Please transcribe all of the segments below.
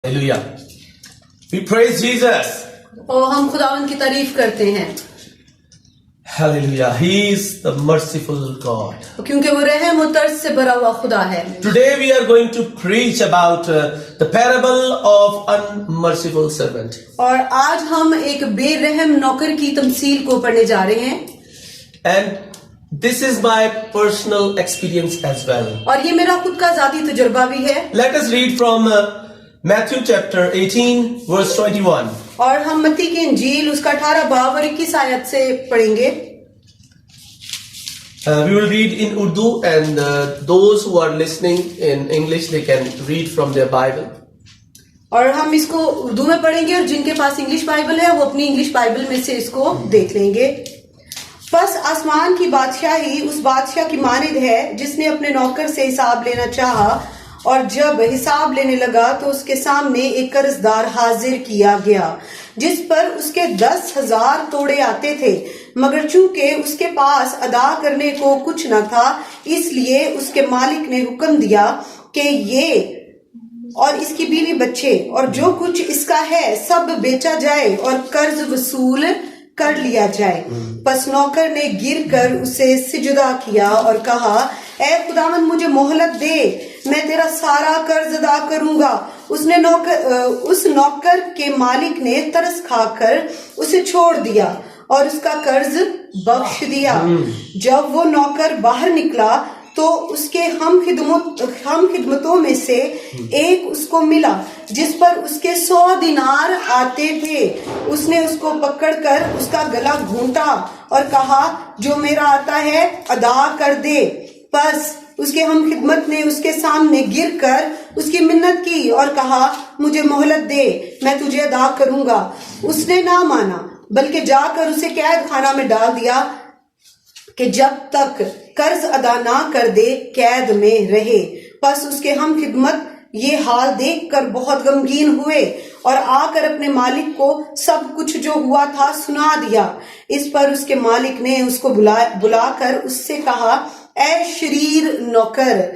Hallelujah. We praise Jesus. और हम खुदावन की तारीफ करते हैं Hallelujah. He is the merciful God. क्योंकि वो रहम और तरस से भरा हुआ खुदा है। Today we are going to preach about the parable of unmerciful servant. और आज हम एक बेरहम नौकर की तमसील को पढ़ने जा रहे हैं। And this is my personal experience as well. और ये मेरा खुद का ज़ाती तजुर्बा भी है। Let us read from Matthew chapter 18 verse 21. और हम मत्ती की इंजील उसका 18 बाब और 21 आयत से पढ़ेंगे। We will read in Urdu and those who are listening in English they can read from their Bible. और हम इसको उर्दू में पढ़ेंगे और जिनके पास इंग्लिश बाइबल है वो अपनी इंग्लिश बाइबल में से इसको देख लेंगे। बस आसमान की बादशाही उस बादशाह की मानिंद है जिसने अपने नौकर से हिसाब लेना चाहा और जब हिसाब लेने लगा तो उसके सामने एक कर्जदार हाजिर किया गया जिस पर उसके 10,000 तोड़े आते थे, मगर चूंकि उसके पास अदा करने को कुछ न था इसलिए उसके मालिक ने हुक्म दिया कि ये और इसकी बीवी बच्चे और जो कुछ इसका है सब बेचा जाए और कर्ज वसूल कर लिया जाए। बस नौकर ने गिरकर उसे सिजदा किया और कहा, ऐ खुदावन मुझे मोहलत दे, मैं तेरा सारा कर्ज अदा करूंगा। उस नौकर के मालिक ने तरस खाकर उसे छोड़ दिया और उसका कर्ज बख्श दिया। जब वो नौकर बाहर निकला तो उसके हम खिदमतों में से एक उसको मिला जिस पर उसके 100 दिनार आते थे। उसने उसको पकड़कर उसका गला घूंटा और कहा, जो मेरा आता है अदा कर दे। बस उसके हम खिदमत ने उसके सामने गिरकर उसकी मिन्नत की और कहा, मुझे मोहलत दे, मैं तुझे अदा करूंगा। उसने ना माना बल्कि जाकर उसे कैद खाना में डाल दिया कि जब तक कर्ज अदा ना कर दे कैद में रहे। बस उसके हम खिदमत ये हाल देखकर बहुत गमगीन हुए और आकर अपने मालिक को सब कुछ जो हुआ था सुना दिया। इस पर उसके मालिक ने उसको बुलाकर उससे कहा, ऐ शरीर नौकर,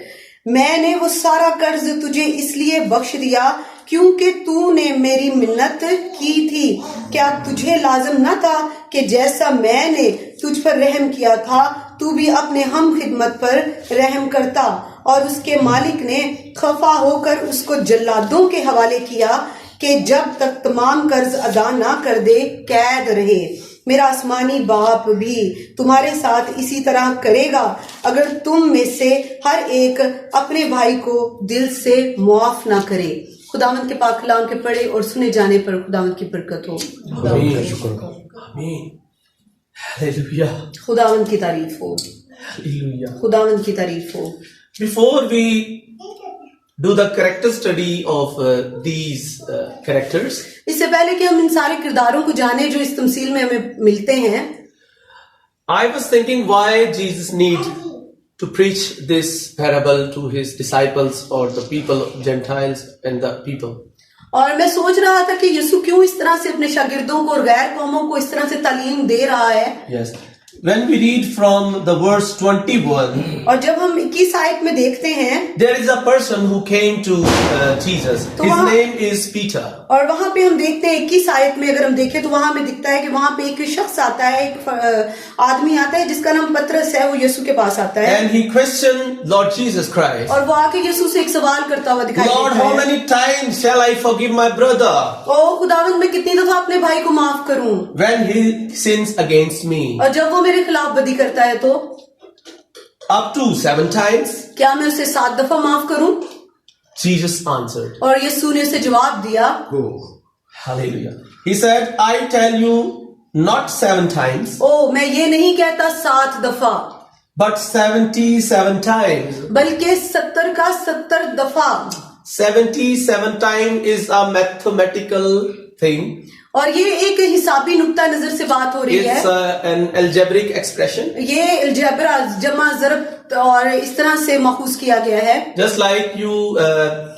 मैंने वो सारा कर्ज तुझे इसलिए बख्श दिया क्योंकि तूने मेरी मिन्नत की थी। क्या तुझे लाजिम न था कि जैसा मैंने तुझ पर रहम किया था तू भी अपने हम खिदमत पर रहम करता? और उसके मालिक ने खफा होकर उसको जल्लादों के हवाले किया कि जब तक तमाम कर्ज अदा ना कर दे कैद रहे। मेरा आसमानी बाप भी तुम्हारे साथ इसी तरह करेगा अगर तुम में से हर एक अपने भाई को दिल से मुआफ ना करे। खुदावंद के पाक कलाम के पढ़े और सुने जाने पर खुदावंद की बरकत हो। खुदावंद की तारीफ हो। खुदावंद की तारीफ हो। Before we do the character study of these characters, इससे पहले कि हम इन सारे किरदारों को जाने जो इस तमसील में हमें मिलते हैं, I was thinking why Jesus need to preach this parable to his disciples or the people, Gentiles and the people. और मैं सोच रहा था कि यीशु क्यों इस तरह से अपने शागिर्दों को और गैर कौमों को इस तरह से तालीम दे रहा है। Yes. When we read from the verse 21, और जब हम 21 आयत में देखते हैं, there is a person who came to Jesus. His name is Peter. और वहां पे हम देखते हैं 21 आयत में अगर हम देखें तो वहां हमें दिखता है कि वहां पे एक शख्स आता है, एक आदमी आता है जिसका नाम पतरस है। वो यीशु के पास आता है and he questioned Lord Jesus Christ. और वो आके यीशु से एक सवाल करता हुआ दिखाई देता है, Lord, how many times shall I forgive my brother ओ खुदावंद मैं कितनी दफा अपने भाई को माफ करूं when he sins against me? और जब वो मेरे खिलाफ बदी करता है तो Up to 7 times? क्या मैं उसे 7 दफा माफ करूं? Jesus answered. और यीशु ने उसे जवाब दिया, Hallelujah. He said, I tell you not 7 times, ओ मैं ये नहीं कहता 7 दफा but 77 times. बल्कि 70 का 70 दफा। 77 times is a mathematical thing. और ये एक हिसाबी नुक्ता नजर से बात हो रही है। It's an algebraic expression. ये अलजेब्रा जमा ज़रब और इस तरह से महफूज किया गया है। Just like you,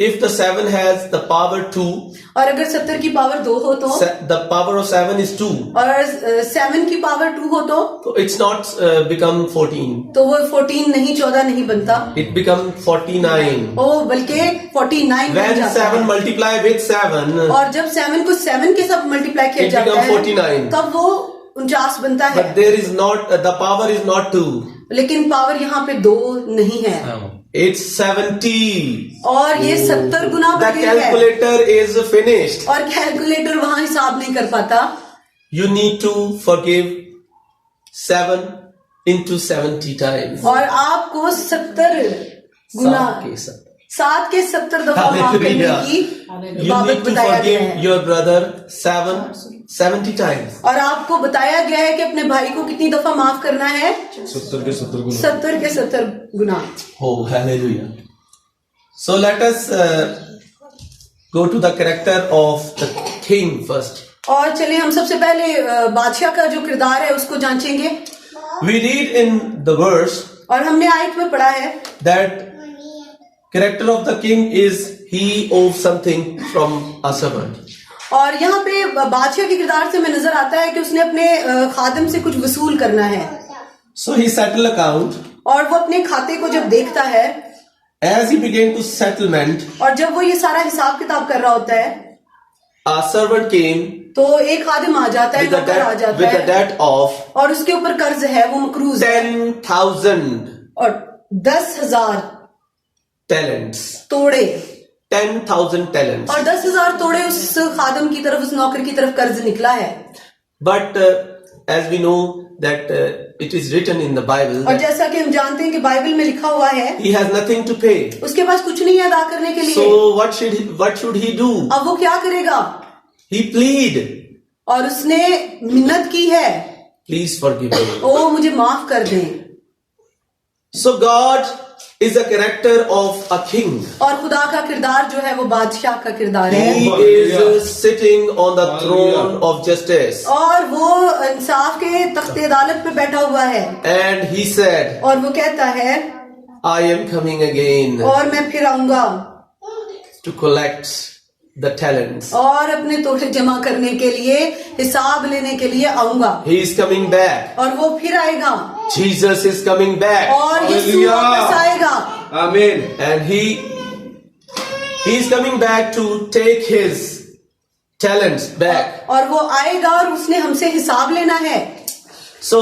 if the 7 has the power 2, और अगर 70 की पावर 2 हो तो, the power of 7 is 2. और 7 की पावर 2 हो तो So it's not become 14. तो वो 14 नहीं, 14 नहीं बनता, It become 49. ओ बल्कि 49 बन When जाता 7 है। multiply with 7, और जब 7 को 7 के साथ मल्टीप्लाई किया It जाता become है 49. तब वो 49 बनता है। but there is not, the power is not 2. लेकिन पावर यहाँ पे 2 नहीं है, It's 70. और ये 70 गुना The बढ़ गई है, calculator is finished. और कैलकुलेटर वहां हिसाब नहीं कर पाता। You need to forgive 7 into 70 times. और आपको 70 गुना 7 के 70 दफा माफ करने की You बाबत need to बताया गया forgive है। your brother 70 times. और आपको बताया गया है कि अपने भाई को कितनी दफा माफ करना है? 70 के 70 गुना। 70 के 70 गुना। Oh, hallelujah. So let us go to the character of the king first. और चलिए हम सबसे पहले बादशाह का जो किरदार है उसको जांचेंगे। We read in the verse और हमने आयत में पढ़ा है that character of the king is he owes something from a servant. और यहाँ पे बादशाह के किरदार से हमें नजर आता है कि उसने अपने खादिम से कुछ वसूल करना है। So he settled account. और वो अपने खाते को जब देखता है, As he began to settlement, और जब वो ये सारा हिसाब किताब कर रहा होता है, a servant came तो एक खादिम आ जाता है, with a नौकर आ debt, जाता with a है, debt of और उसके ऊपर कर्ज है, वो मकरूज है, 10,000 और 10,000 talents. तोड़े, 10,000 talents. और 10,000 तोड़े उस खादिम की तरफ, उस नौकर की तरफ कर्ज निकला है। But as we know that it is written in the Bible और that जैसा कि हम जानते हैं कि बाइबल में लिखा हुआ है, he has nothing to pay. उसके पास कुछ नहीं है अदा करने के लिए। So what should he do? अब वो क्या करेगा? He plead, और उसने मिन्नत की है, please forgive me. ओ मुझे माफ कर दें। So God is a character of a king. और खुदा का किरदार जो है वो बादशाह का किरदार है, He is sitting on the throne of justice. और वो इंसाफ के तख्ते अदालत पे बैठा हुआ है। And he said, और वो कहता है, I am coming again और मैं फिर आऊंगा to collect the talents. और अपने तोड़े जमा करने के लिए, हिसाब लेने के लिए आऊंगा। He is coming back. और वो फिर आएगा, Jesus is coming back. और यीशु Hallelujah. वापस आएगा, आमीन। And he is coming back to take his talents back. और वो आएगा और उसने हमसे हिसाब लेना है। So,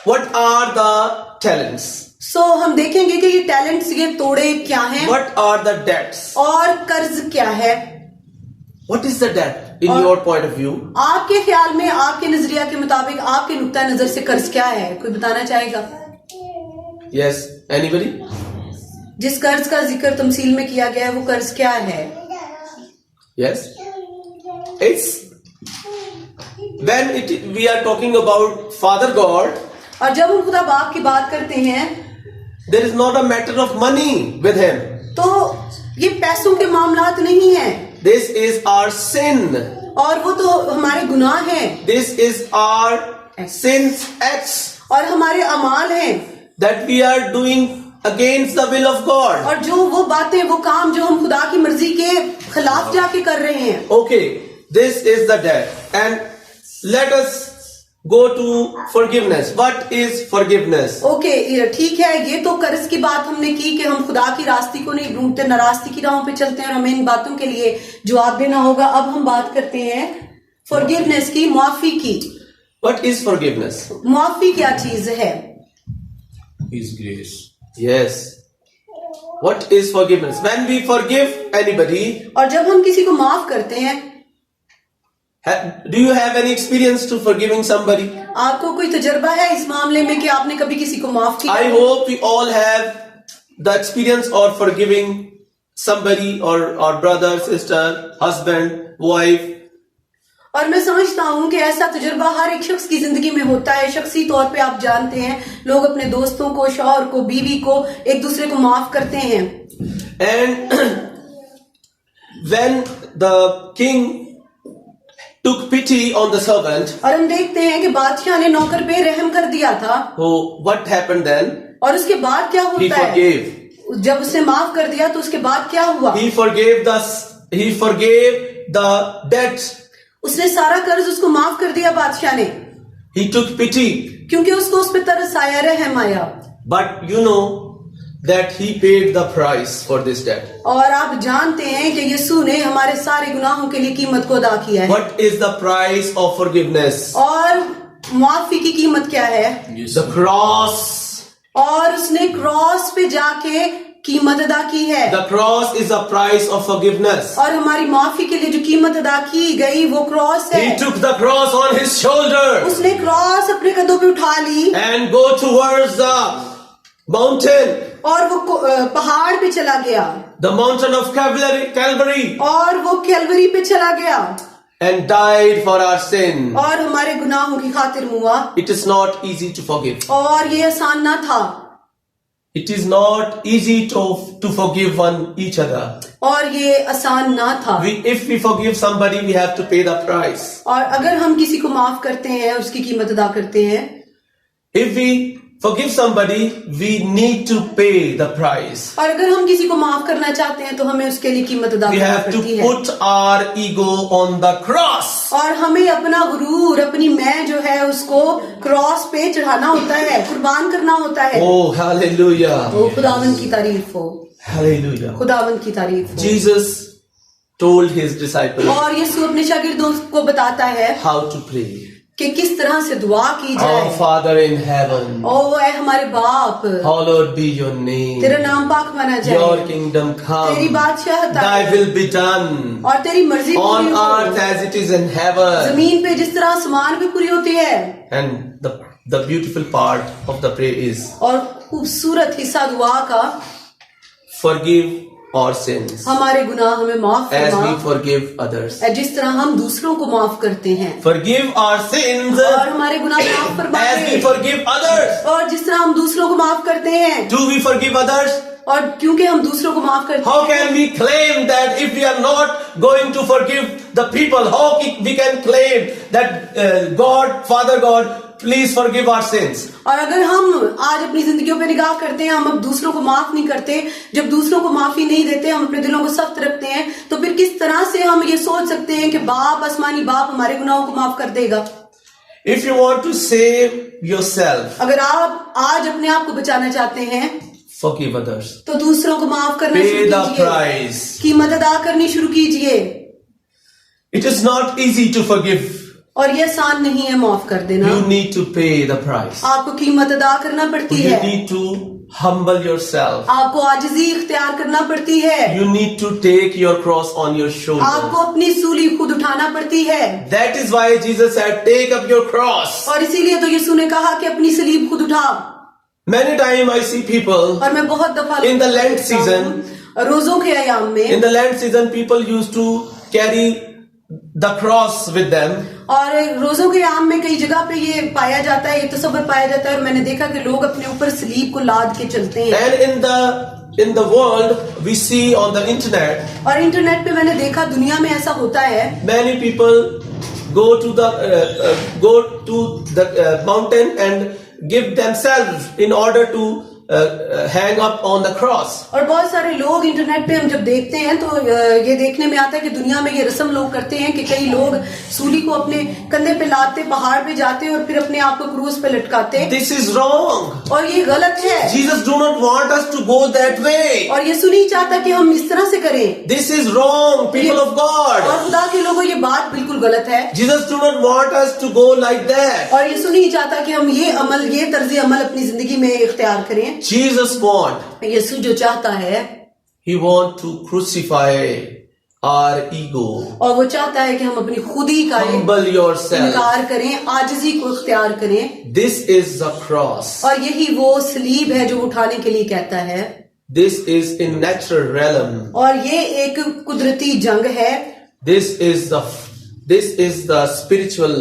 what are the talents? सो हम देखेंगे कि ये टैलेंट्स, ये तोड़े क्या हैं, What are the debts? और कर्ज क्या है। What is the debt in और- your point of view? आपके ख्याल में, आपके नजरिया के मुताबिक, आपके नुक्ता नजर से कर्ज क्या है? कोई बताना चाहेगा? Yes, anybody? जिस कर्ज का जिक्र तमसील में किया गया है वो कर्ज क्या है? Yes? It's when we are talking about Father God, और जब हम खुदा बाप की बात करते हैं there is not a matter of money with him. तो ये पैसों के मामलात नहीं है, This is our sin. और वो तो हमारे गुनाह हैं, This is our sins acts और हमारे अमाल हैं, that we are doing against the will of God. और जो वो बातें, वो काम जो हम खुदा की मर्जी के खिलाफ जाके कर रहे हैं। Okay, this is the debt. And let us go to forgiveness. What is forgiveness? Okay, ये ठीक है, ये तो कर्ज की बात हमने की कि हम खुदा की रास्ते को नहीं ढूंढते, नारास्ती की राहों पे चलते हैं, और हमें इन बातों के लिए जवाब देना होगा। अब हम बात करते हैं फॉरगिवनेस की, माफी की। What is forgiveness? माफी क्या चीज है? His grace. Yes. What is forgiveness? When we forgive anybody, और जब हम किसी को माफ करते हैं, do you have any experience to forgiving somebody? आपको कोई तजर्बा है इस मामले में कि आपने कभी किसी को माफ किया? I hope we all have the experience of forgiving somebody, or our brother, sister, husband, wife. और मैं समझता हूँ कि ऐसा तजुर्बा हर एक शख्स की जिंदगी में होता है। शख्सी तौर पे आप जानते हैं, लोग अपने दोस्तों को, शौहर को, बीवी को, एक दूसरे को माफ करते हैं। And when the king took pity on the servant, और हम देखते हैं कि बादशाह ने नौकर पे रहम कर दिया था। what happened then? और उसके बाद क्या He होता है? forgave. जब उसने माफ कर दिया तो उसके बाद क्या हुआ? He forgave the debt. उसने सारा कर्ज उसको माफ कर दिया बादशाह ने, He took pity. क्योंकि उसको उस पर तरस आया, रहम आया। But you know that he paid the price for this debt. और आप जानते हैं कि यीशु ने हमारे सारे गुनाहों के लिए कीमत को अदा किया है। What is the price of forgiveness? और माफी की कीमत क्या है? The cross. और उसने क्रॉस पे जाके कीमत अदा की है। The cross is the price of forgiveness. और हमारी माफी के लिए जो कीमत अदा की गई वो क्रॉस है। He took the cross on his shoulder उसने क्रॉस अपने कंधों पे उठा ली and go towards the mountain, और वो पहाड़ पे चला गया, the mountain of Calvary, और वो कैलवरी पे चला गया and died for our sin. और हमारे गुनाहों की खातिर मुआ। It is not easy to forgive. और ये आसान ना था, It is not easy to forgive each other. और ये आसान ना था। If we forgive somebody, we have to pay the price. और अगर हम किसी को माफ करते हैं, उसकी कीमत अदा करते हैं, If we forgive somebody, we need to pay the price. और अगर हम किसी को माफ करना चाहते हैं तो हमें उसके लिए कीमत अदा We करनी have to पड़ती है। put our ego on the cross. और हमें अपना गुरूर, अपनी मैं जो है उसको क्रॉस पे चढ़ाना होता है, कुर्बान करना होता है। Oh, hallelujah. तो खुदावन की तारीफ हो, Hallelujah. खुदावन की तारीफ हो। Jesus told his disciples और यीशु अपने शागिर्दों को बताता है how to pray. कि किस तरह से दुआ की जाए। Our Father in heaven, ओ ऐ हमारे बाप, hallowed be your name. तेरा नाम पाक माना जाए, Your kingdom तेरी come. बादशाहत Thy आए will be done और तेरी मर्जी on पूरी हो, earth as it is in heaven. जमीन पे जिस तरह आसमान पे पूरी होती है। And the beautiful part of the prayer is और खूबसूरत हिस्सा दुआ का, forgive our sins हमारे गुनाह हमें माफ as we फरमा, forgive others. जिस तरह हम दूसरों को माफ करते हैं। Forgive our sins और हमारे गुनाह माफ as we फरमाए, forgive others. और जिस तरह हम दूसरों को माफ करते हैं, Do we forgive others? और क्योंकि हम दूसरों को माफ करते How हैं, can we claim that if we are not going to forgive the people? How we can claim that God, Father God, please forgive our sins? और अगर हम आज अपनी जिंदगियों पे निगाह करते हैं, हम अब दूसरों को माफ नहीं करते, जब दूसरों को माफी नहीं देते, हम अपने दिलों को सख्त रखते हैं, तो फिर किस तरह से हम ये सोच सकते हैं कि बाप, आसमानी बाप हमारे गुनाहों को माफ कर देगा? If you want to save yourself, अगर आप आज अपने आप को बचाना चाहते हैं forgive others. तो दूसरों को माफ करना Pay शुरू the कीजिए, price. कीमत अदा करनी शुरू कीजिए। It is not easy to forgive. और ये आसान नहीं है माफ कर देना, You need to pay the price. आपको कीमत अदा करना पड़ती You है, need to humble yourself. आपको आजिज़ी इख्तियार करना पड़ती है, You need to take your cross on your आपको shoulder. अपनी सूली खुद उठाना पड़ती है। That is why Jesus said, take up your cross. और इसीलिए तो यीशु ने कहा कि अपनी सलीब खुद उठा। Many times I see people और मैं बहुत दफा in the Lent season, रोजों के अयाम में, in the Lent season, people used to carry the cross with them. और रोजों के अयाम में कई जगह पे ये पाया जाता है, ये तसव्वुर पाया जाता है, और मैंने देखा कि लोग अपने ऊपर सलीब को लाद के चलते हैं। And in the world, we see on the internet, और इंटरनेट पे मैंने देखा दुनिया में ऐसा होता है, many people go to the mountain and give themselves in order to hang up on the cross. और बहुत सारे लोग इंटरनेट पे हम जब देखते हैं तो ये देखने में आता है कि दुनिया में ये रस्म लोग करते हैं कि कई लोग सूली को अपने कंधे पे लादते, पहाड़ पे जाते और फिर अपने आप को क्रूज पे लटकाते। This is wrong. और ये गलत है, Jesus do not want us to go that way. और यीशु नहीं चाहता कि हम इस तरह से करें। This is wrong, people of और God. खुदा के लोगों, ये बात बिल्कुल गलत है, Jesus do not want us to go like that. और यीशु नहीं चाहता कि हम ये अमल, ये तर्ज अमल अपनी जिंदगी में इख्तियार करें। Jesus want, यीशु जो चाहता है, He want to crucify our ego. और वो चाहता है कि हम अपनी खुदी का Humble yourself. इनकार करें, आजिज़ी को इख्तियार करें। This is the cross. और यही वो सलीब है जो उठाने के लिए कहता है। This is in natural realm. और ये एक कुदरती जंग है, This is the spiritual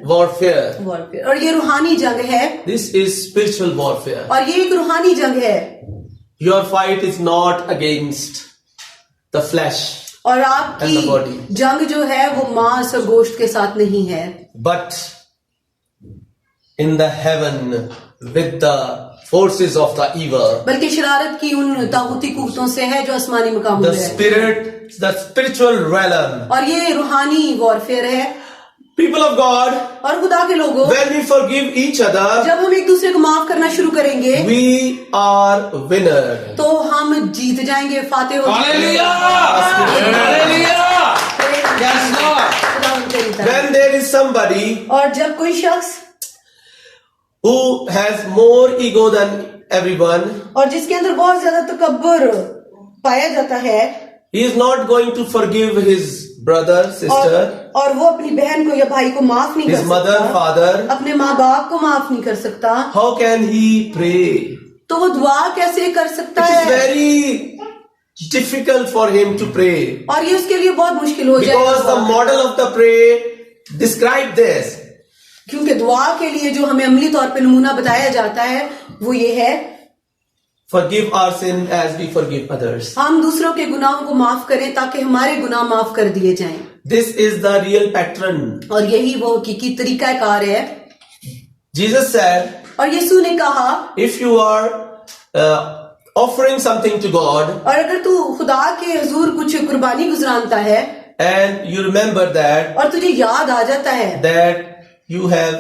warfare. और ये रूहानी जंग है, This is spiritual warfare. और ये एक रूहानी जंग है। Your fight is not against the flesh, और And the body. आपकी जंग जो है वो मांस और गोश्त के साथ नहीं है, but in the heaven with the forces of the evil. बल्कि शरारत की उन तागूती कुव्वतों से है जो आसमानी मकामों The में है। spirit, the spiritual realm. और ये रूहानी वॉरफेयर है। People of God, और खुदा के लोगों, when we forgive each other, जब हम एक दूसरे को माफ करना शुरू करेंगे we are winner. तो हम जीत जाएंगे, फातेह हो जाएंगे। Hallelujah! Yes, Lord. खुदा उनके लिए था। When there is somebody और जब कोई शख्स who has more ego than everyone, और जिसके अंदर बहुत ज्यादा तकब्बुर पाया जाता है he is not going to forgive his brother, sister, और वो अपनी बहन को या भाई को माफ नहीं his कर mother, सकता, father. अपने माँ बाप को माफ नहीं कर सकता, How can he pray? तो वो दुआ कैसे कर सकता It is है? very difficult for him to pray और ये उसके लिए बहुत मुश्किल हो because the जाएगा, model of the prayer describe this. क्योंकि दुआ के लिए जो हमें अमली तौर पे नमूना बताया जाता है वो ये है, Forgive our sin as we forgive others. हम दूसरों के गुनाहों को माफ करें ताकि हमारे गुनाह माफ कर दिए जाएं। This is the real pattern. और यही वो हकीकी तरीकाकार है। Jesus said, और यीशु ने कहा, if you are offering something to God और अगर तू खुदा के हुजूर कुछ कुर्बानी गुजरानता है and you remember that और तुझे याद आ जाता है you have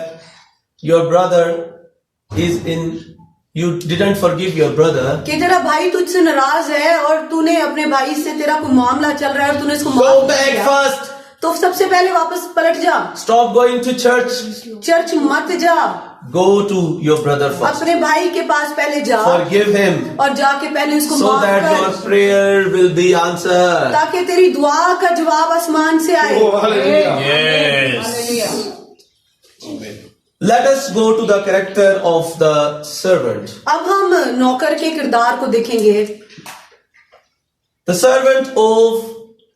your brother is in, you didn't forgive your brother, कि तेरा भाई तुझसे नाराज है और तूने अपने भाई से, तेरा कोई मामला चल रहा है और तूने इसको go माफ नहीं back किया, first. तो सबसे पहले वापस पलट जा, Stop going to church. Church मत जा, Go to your brother first. अपने भाई के पास पहले जा Forgive him और जाके पहले उसको so माफ that your कर, prayer will be answered. ताकि तेरी दुआ का जवाब आसमान से आए। Oh, hallelujah. Yes. Let us go to the character of the servant. अब हम नौकर के किरदार को देखेंगे। The servant of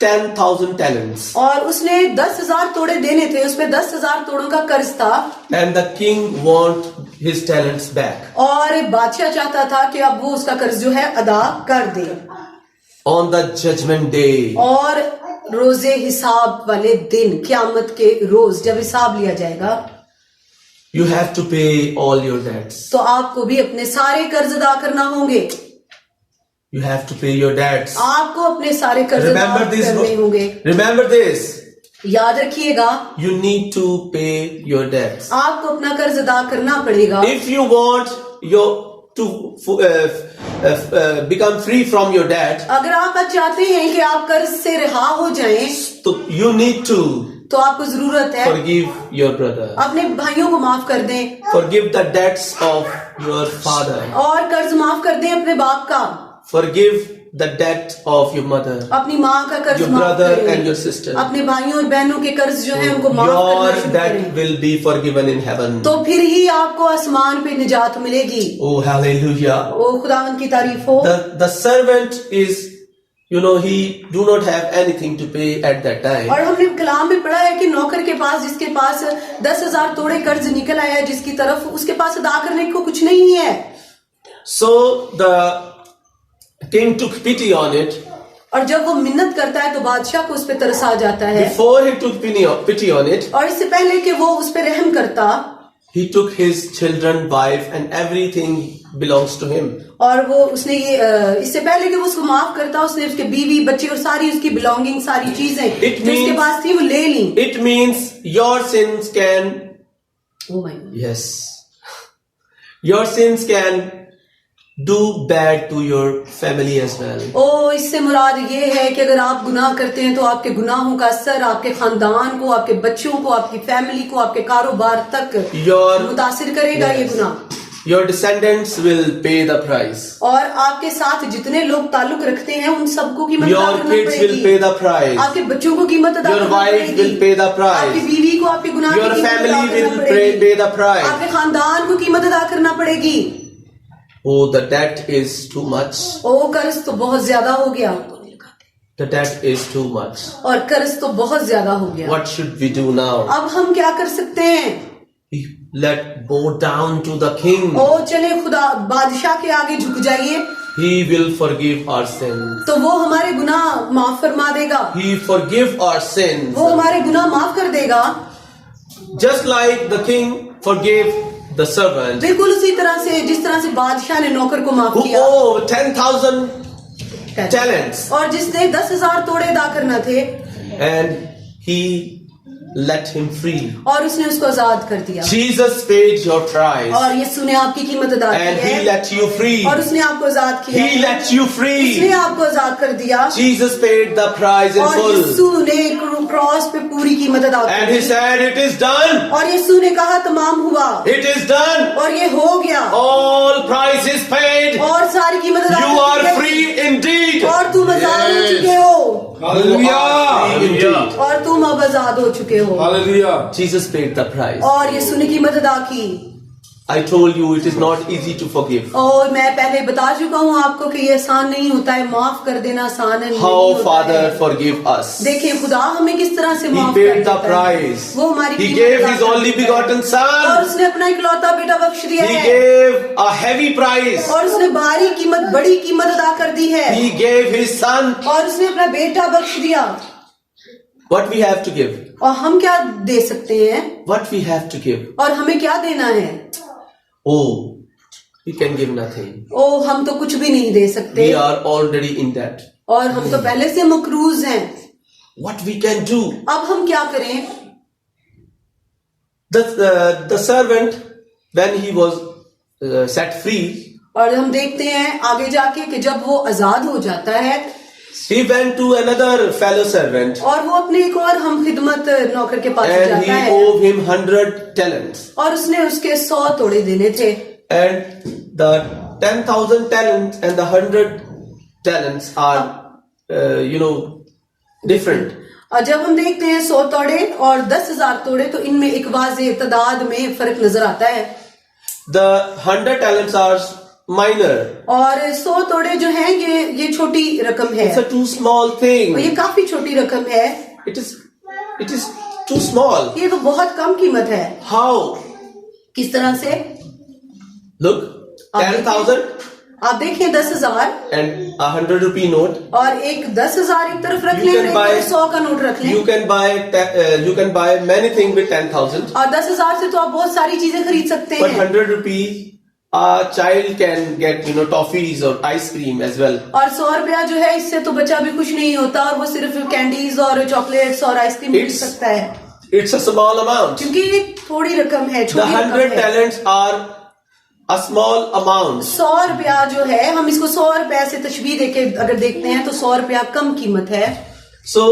10,000 talents. और उसने 10,000 तोड़े देने थे, उसमें 10,000 तोड़ों का कर्ज था And the king want his talents back. और बादशाह चाहता था कि अब वो उसका कर्ज जो है अदा कर दे। On the judgment day, और रोजे हिसाब वाले दिन, क़यामत के रोज जब हिसाब लिया जाएगा, you have to pay all your debts. तो आपको भी अपने सारे कर्ज अदा करना होंगे। You have to pay your debts. आपको अपने सारे कर्ज अदा Remember this. करने होंगे। Remember this. याद रखिएगा, You need to pay your debts. आपको अपना कर्ज अदा करना पड़ेगा। If you want your to become free from your debt, अगर आप आज चाहते हैं कि आप कर्ज से रिहा हो जाएं, so you need to तो आपको जरूरत है forgive your brother. अपने भाइयों को माफ कर दें Forgive the debts of your father. और कर्ज माफ कर दें अपने बाप का, Forgive the debt of your mother, अपनी माँ का कर्ज your माफ brother and करें, your sister. अपने भाइयों और बहनों के कर्ज जो है उनको माफ Your करना शुरू debt करें, will be forgiven in heaven. तो फिर ही आपको आसमान पे निजात मिलेगी। Oh, hallelujah. ओ खुदावंद की तारीफ हो। The servant is, you know, he do not have anything to pay at that time. और हमने कलाम में पढ़ा है कि नौकर के पास, जिसके पास 10,000 तोड़े कर्ज निकल आया जिसकी तरफ, उसके पास अदा करने को कुछ नहीं है। So the king took pity on it. और जब वो मिन्नत करता है तो बादशाह को उस पर तरस आ जाता है, Before he took pity on it, और इससे पहले कि वो उस पर रहम करता, he took his children, wife, and everything belongs to him. और वो उसने ये इससे पहले कि वो उसको माफ करता, उसने उसके बीवी बच्चे और सारी उसकी बिलोंगिंग, सारी चीजें It जो उसके means- पास थी वो ले ली। It means your sins can, Oh my God. yes, your sins can do bad to your family as well. ओ इससे मुराद ये है कि अगर आप गुनाह करते हैं तो आपके गुनाहों का असर आपके खानदान को, आपके बच्चों को, आपकी फैमिली को, आपके कारोबार तक Your, मुतासिर करेगा ये yes, गुनाह। your descendants will pay the price. और आपके साथ जितने लोग ताल्लुक रखते हैं उन सबको कीमत अदा Your करना kids will pay पड़ेगी। the price. आपके बच्चों को कीमत अदा Your करना wife पड़ेगी। will pay the price. आपकी बीवी को आपके गुनाह Your की कीमत अदा family करना will पड़ेगी। pay the price. आपके खानदान को कीमत अदा करना पड़ेगी। Oh, the debt is too much. ओ कर्ज तो बहुत ज्यादा हो गया, The debt is too much. और कर्ज तो बहुत ज्यादा हो गया। What should we do now? अब हम क्या कर सकते हैं? Let bow down to the king. ओ चले खुदा बादशाह के आगे झुक जाइए, He will forgive our sins. तो वो हमारे गुनाह माफ फरमा देगा, He forgive our sins. वो हमारे गुनाह माफ कर देगा। Just like the king forgave the servant बिल्कुल उसी तरह से जिस तरह से बादशाह ने नौकर को माफ who किया owed 10,000 talents, और जिसने 10,000 तोड़े अदा करना थे and he let him free. और उसने उसको आजाद कर दिया। Jesus paid your price, और यीशु ने आपकी कीमत अदा की and he है let you free. और उसने आपको आजाद किया He है। let you उसने free. आपको आजाद कर दिया Jesus paid the price in और full, यीशु ने क्रॉस पे पूरी कीमत अदा and कर he the said, "It is done. और यीशु ने कहा तमाम हुआ It is done. और ये हो गया All price is paid. और सारी कीमत अदा You कर are दी गई। free indeed. और तुम आजाद हो चुके हो Hallelujah. Indeed. और तुम अब आजाद हो चुके हो Hallelujah. Jesus paid the price. और यीशु ने कीमत अदा की। I told you it is not easy to forgive. और मैं पहले बता चुका हूँ आपको कि ये आसान नहीं होता है, माफ कर देना आसान है नहीं How होता Father है। forgive us. देखिए खुदा हमें किस तरह से He माफ कर paid the देता है। price. वो हमारी He कीमत gave अदा his कर only देता है। begotten और Son. उसने अपना इकलौता बेटा बख्श दिया He है gave a heavy price. और उसने भारी कीमत बड़ी कीमत अदा कर दी है He gave his Son. और उसने अपना बेटा बख्श दिया। What we have to give? और हम क्या दे सकते हैं What we have to give? और हमें क्या देना है? Oh, we can give nothing. ओ हम तो कुछ भी नहीं दे सकते We are already in that. और हम तो पहले से मकरूज हैं। What we can do? अब हम क्या करें? The servant, when he was set free, और हम देखते हैं आगे जाके कि जब वो आजाद हो जाता है he went to another fellow servant और वो अपने एक और हम खिदमत नौकर के पास and जाता he है owed him 100 talents. और उसने उसके 100 तोड़े देने थे And the 10,000 talents and the 100 talents are, different. और जब हम देखते हैं 100 तोड़े और 10,000 तोड़े तो इनमें एक वाज़ेह तादाद में फर्क नजर आता है। The 100 talents are minor. और 100 तोड़े जो हैं ये छोटी रकम है It's a too small और thing. ये काफी छोटी रकम है। It is too small. ये तो बहुत कम कीमत है। How? किस तरह से? Look, 10,000 आप देखिए 10,000 and a 100 rupee note. और एक 10,000 एक तरफ रख You लें can और buy- एक 100 का नोट रख लें You can buy many things with 10,000. और 10,000 से तो आप बहुत सारी चीजें खरीद सकते But हैं 100 rupees, a child can get, toffees or ice cream as well. और 100 रुपया जो है इससे तो बच्चा भी कुछ नहीं होता और वो सिर्फ कैंडीज और चॉकलेट्स और आइसक्रीम खरीद It's- सकता है It's a small amount. क्योंकि ये थोड़ी रकम है, The छोटी 100 रकम है। talents are a small amount. 100 रुपया जो है हम इसको 100 रुपया से तशबीह देके अगर देखते हैं तो 100 रुपया कम कीमत है। So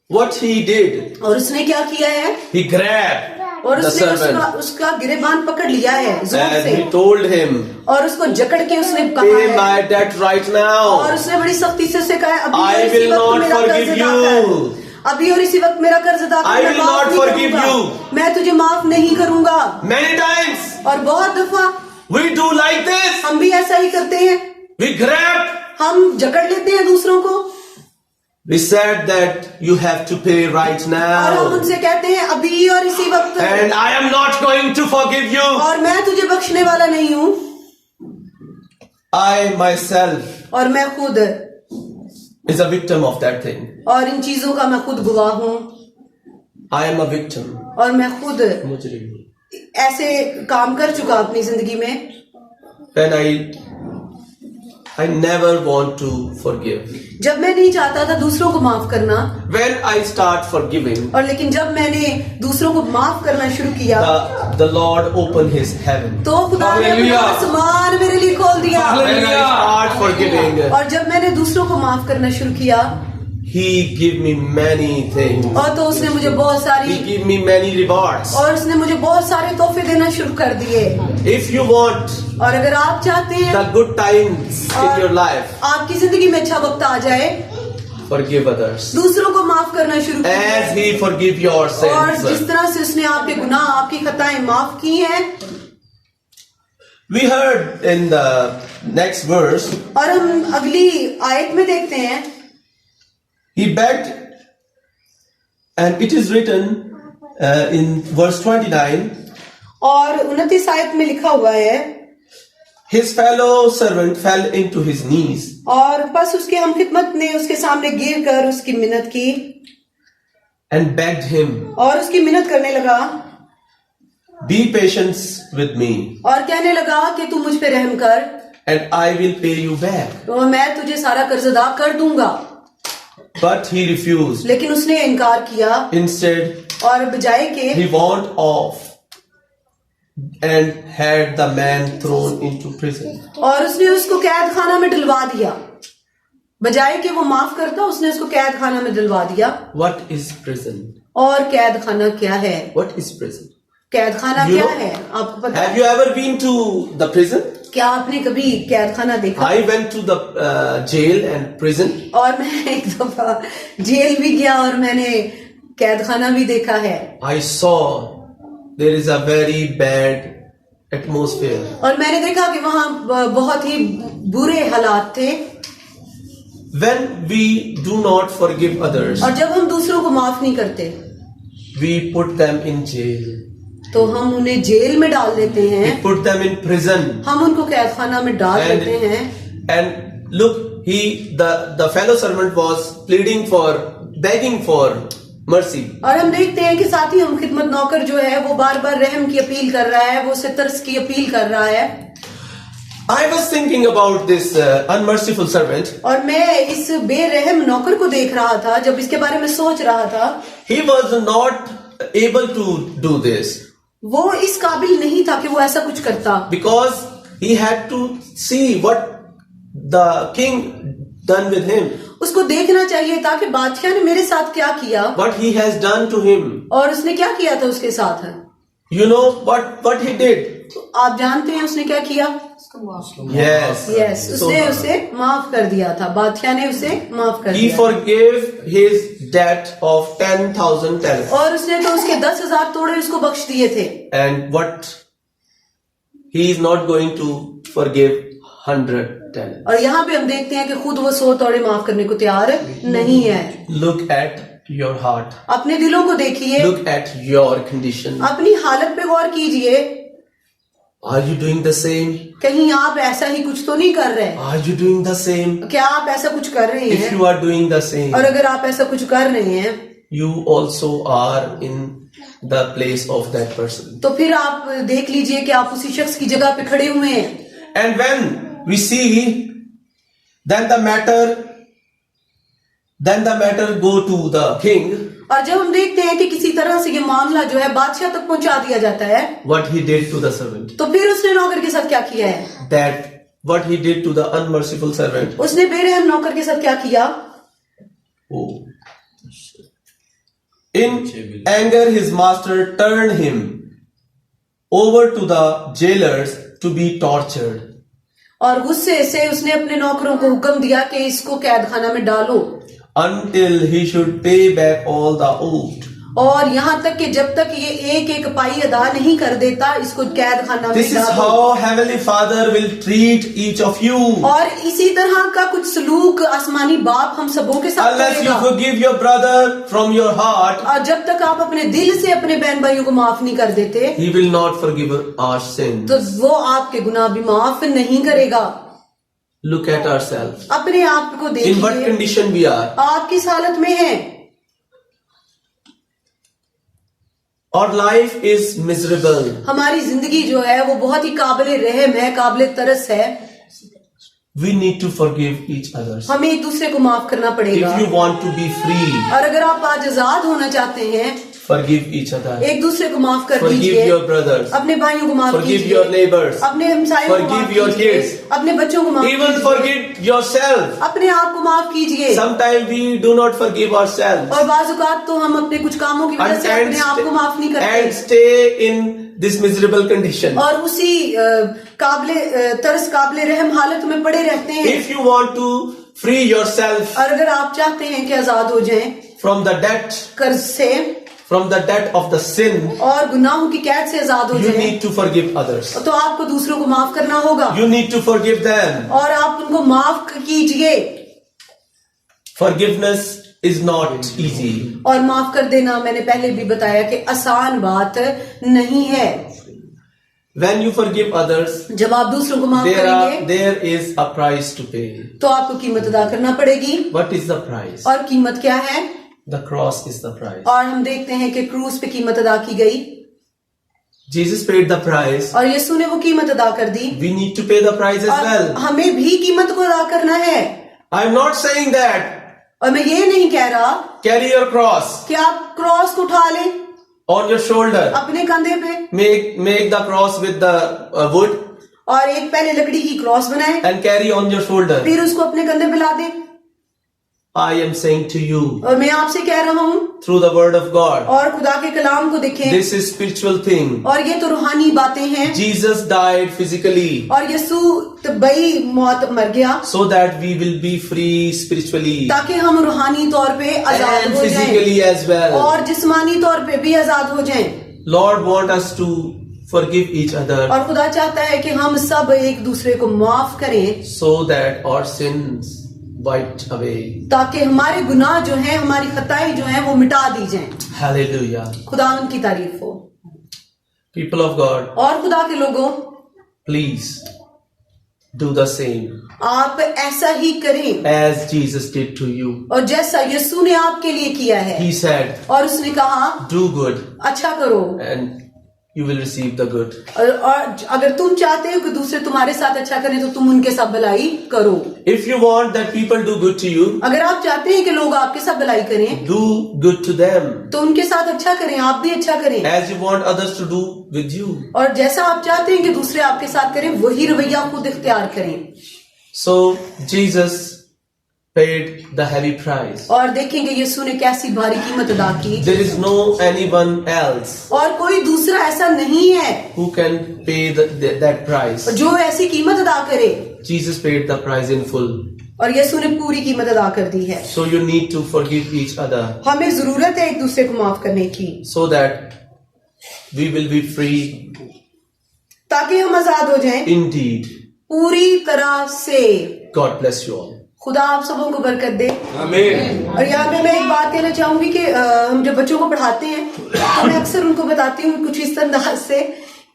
what he did, और उसने क्या किया है? he grabbed और the उसने servant उसका गिरेबान पकड़ लिया है जोर and से he told him, और उसको जकड़ के उसने कहा pay है my debt right और now. उसने बड़ी सख्ती से उसे कहा अभी I और इसी will वक्त not मेरा कर्ज forgive अदा you. कर। अभी और इसी वक्त मेरा कर्ज अदा कर, I मैं will माफ not नहीं forgive करूंगा। you. मैं तुझे माफ नहीं करूंगा। Many times और बहुत दफा we do like this. हम भी ऐसा ही करते हैं, We grab. हम जकड़ लेते हैं दूसरों को We said that you have to pay right और हम now. उनसे कहते हैं अभी और इसी वक्त And I am not going to forgive you. और मैं तुझे बख्शने वाला नहीं हूँ I myself और मैं खुद is a victim of that thing. और इन चीजों का मैं खुद गवाह हूँ I am a victim. और मैं खुद मुजरिम। ऐसे काम कर चुका अपनी जिंदगी में And I never want to forgive. जब मैं नहीं चाहता था दूसरों को माफ करना When I start forgiving, और लेकिन जब मैंने दूसरों को माफ करना शुरू किया the Lord opened His heaven. तो खुदा ने अपना Hallelujah. आसमान मेरे लिए खोल दिया When I start forgiving, और जब मैंने दूसरों को माफ करना शुरू किया He give me many things. और तो उसने मुझे बहुत सारी He give me many rewards. और उसने मुझे बहुत सारे तोहफे देना शुरू कर दिए If you want और अगर आप चाहते हैं the good times in your life, आपकी जिंदगी में अच्छा वक्त आ जाए forgive others दूसरों को माफ करना शुरू as कीजिए He forgive your और जिस sins. तरह से उसने आपके गुनाह आपकी खताएं माफ की हैं We heard in the next verse, और हम अगली आयत में देखते हैं He begged, and it is written in verse 29, और 29 आयत में लिखा हुआ है his fellow servant fell into his knees और बस उसके हम खिदमत ने उसके सामने गिर कर उसकी मिन्नत की and begged him, और उसकी मिन्नत करने लगा be patient with me, और कहने लगा कि तू मुझ पे रहम कर and I will pay you back. और मैं तुझे सारा कर्ज अदा कर दूंगा। But he refused. लेकिन उसने इनकार किया Instead, और बजाय के he went off and had the man thrown into prison. और उसने उसको कैद खाना में डलवा दिया। बजाय कि वो माफ करता, उसने उसको कैद खाना में डलवा दिया। What is prison? और कैद खाना क्या है? What is prison? कैद खाना You क्या know, है आपको पता Have है? you ever been to the prison? क्या आपने कभी कैद खाना देखा? I went to the jail and prison. और मैं एक दफा जेल भी गया और मैंने कैद खाना भी देखा है। I saw there is a very bad atmosphere. और मैंने देखा कि वहाँ बहुत ही बुरे हालात थे। When we do not forgive others, और जब हम दूसरों को माफ नहीं करते we put them in jail. तो हम उन्हें जेल में डाल देते We हैं, put them in prison. हम उनको कैद खाना में डाल And, देते हैं। and look, the fellow servant was pleading for, begging for mercy. और हम देखते हैं कि साथ ही हम खिदमत नौकर जो है वो बार बार रहम की अपील कर रहा है, वो उससे तरस की अपील कर रहा है। I was thinking about this unmerciful servant. और मैं इस बेरहम नौकर को देख रहा था, जब इसके बारे में सोच रहा था, He was not able to do this वो इस काबिल नहीं था कि वो ऐसा कुछ करता, because he had to see what the king done with him, उसको देखना चाहिए था कि बादशाह ने मेरे साथ क्या किया what he has done to him. और उसने क्या किया था उसके साथ। You know what he did? तो आप जानते हैं उसने क्या किया? Yes. यस, So, उसने उसे माफ कर दिया था, बादशाह ने उसे माफ कर he दिया। forgave his debt of 10,000 talents. और उसने तो उसके 10,000 तोड़े उसको बख्श दिए थे। And what he is not going to forgive 100 talents. और यहाँ पे हम देखते हैं कि खुद वो 100 तोड़े माफ करने को तैयार नहीं है। Look at your heart. अपने दिलों को देखिए, Look at your condition. अपनी हालत पे गौर कीजिए, Are you doing the same? कहीं आप ऐसा ही कुछ तो नहीं कर रहे? Are you doing the same? क्या आप ऐसा कुछ कर रहे If हैं? you are doing the same, और अगर आप ऐसा कुछ कर रहे हैं you also are in the place of that person. तो फिर आप देख लीजिए कि आप उसी शख्स की जगह पे खड़े हुए हैं। And when we see, then the matter go to the king. और जब हम देखते हैं कि किसी तरह से ये मामला जो है बादशाह तक पहुंचा दिया जाता है, What he did to the servant. तो फिर उसने नौकर के साथ क्या किया है? That what he did to the unmerciful servant. उसने बेरहम नौकर के साथ क्या किया? Oh. In anger, his master turned him over to the jailers to be tortured. और गुस्से से उसने अपने नौकरों को हुक्म दिया कि इसको कैद खाना में डालो, Until he should pay back all the oath. और यहाँ तक कि जब तक ये एक एक पाई अदा नहीं कर देता, इसको कैद खाना में This is डालो। how Heavenly Father will treat each of you. और इसी तरह का कुछ सलूक आसमानी बाप हम सबों के साथ Unless you करेगा। forgive your brother from your heart, और जब तक आप अपने दिल से अपने बहन भाइयों को माफ नहीं कर देते, He will not forgive our sins. तो वो आपके गुनाह भी माफ नहीं करेगा। Look at ourselves. अपने आप को In what देखिए, condition we are. आप किस हालत में हैं। Our life is miserable. हमारी जिंदगी जो है वो बहुत ही काबिल रहम है, काबिल तरस है। We need to forgive each other. हमें एक दूसरे को माफ करना पड़ेगा। If you want to be free, और अगर आप आज आजाद होना चाहते हैं, forgive each other. एक दूसरे को माफ कर Forgive दीजिए, your brothers. अपने भाइयों को माफ Forgive कीजिए, your neighbors. अपने हमसायों को Forgive माफ your कीजिए, kids. अपने बच्चों को माफ Even कीजिए, forgive yourself. अपने आप को माफ कीजिए। Sometimes we do not forgive ourselves. और बाजुकात तो हम अपने कुछ कामों की वजह से अपने आप को माफ नहीं and करते stay in this miserable condition. और उसी तरस काबिल रहम हालत में पड़े रहते हैं। If you want to free yourself और अगर आप चाहते हैं कि आजाद हो जाएं from the debt, कर्ज से from the debt of the sin, और गुनाहों की कैद से आजाद हो you जाएं, need to forgive others. तो आपको दूसरों को माफ करना होगा You need to forgive them. और आप उनको माफ कीजिए। Forgiveness is not easy. और माफ कर देना मैंने पहले भी बताया कि आसान बात नहीं है। When you forgive others, जब आप दूसरों को माफ करेंगे there is a price to pay. तो आपको कीमत अदा करना पड़ेगी। What is the price? और कीमत क्या है? The cross is the price. और हम देखते हैं कि क्रूस पे कीमत अदा की गई। Jesus paid the price. और यीशु ने वो कीमत अदा कर दी। We need to pay the price as और well. हमें भी कीमत को अदा करना है। I'm not saying that और मैं ये नहीं कह रहा carry your cross कि आप क्रॉस को उठा लें on your shoulder. अपने कंधे पे Make the cross with the wood और एक पहले लकड़ी की क्रॉस बनाए, and carry on your shoulder. फिर उसको अपने कंधे पे ला दे। I am saying to you और मैं आपसे कह रहा हूँ through the word of God, और खुदा के कलाम को देखें, this is spiritual thing. और ये तो रूहानी बातें हैं। Jesus died physically और यीशु तबई मौत मर गया so that we will be free spiritually ताकि हम रूहानी तौर पे आजाद and हो जाएं physically as well. और जिस्मानी तौर पे भी आजाद हो जाएं। Lord want us to forgive each other और खुदा चाहता है कि हम सब एक दूसरे को माफ करें so that our sins wiped away. ताकि हमारे गुनाह जो हैं, हमारी खताएं जो हैं वो मिटा दी जाएं। Hallelujah. खुदावन की तारीफ हो। People of God, और खुदा के लोगों, please do the same आप ऐसा ही करें as Jesus did to you. और जैसा यीशु ने आपके लिए किया है। He said, और उसने कहा do good अच्छा करो and you will receive the good. और अगर तुम चाहते हो कि दूसरे तुम्हारे साथ अच्छा करें तो तुम उनके साथ भलाई करो। If you want that people do good to you, अगर आप चाहते हैं कि लोग आपके साथ भलाई करें do good to them तो उनके साथ अच्छा करें, आप भी अच्छा करें। as you want others to do with you. और जैसा आप चाहते हैं कि दूसरे आपके साथ करें वही रवैया खुद इख्तियार करें। So Jesus paid the heavy price. और देखेंगे यीशु ने कैसी भारी कीमत अदा की। There is no anyone else और कोई दूसरा ऐसा नहीं है who can pay that price. जो ऐसी कीमत अदा करे। Jesus paid the price in full. और यीशु ने पूरी कीमत अदा कर दी है। So you need to forgive each other हमें जरूरत है एक दूसरे को माफ करने की so that we will be free ताकि हम आजाद हो जाएं indeed. पूरी तरह से। God bless you all. खुदा आप सबों को बरकत दे। Amen. और यहाँ पे मैं एक बात कहना चाहूंगी कि हम जब बच्चों को पढ़ाते हैं तो मैं अक्सर उनको बताती हूँ कुछ इस अंदाज से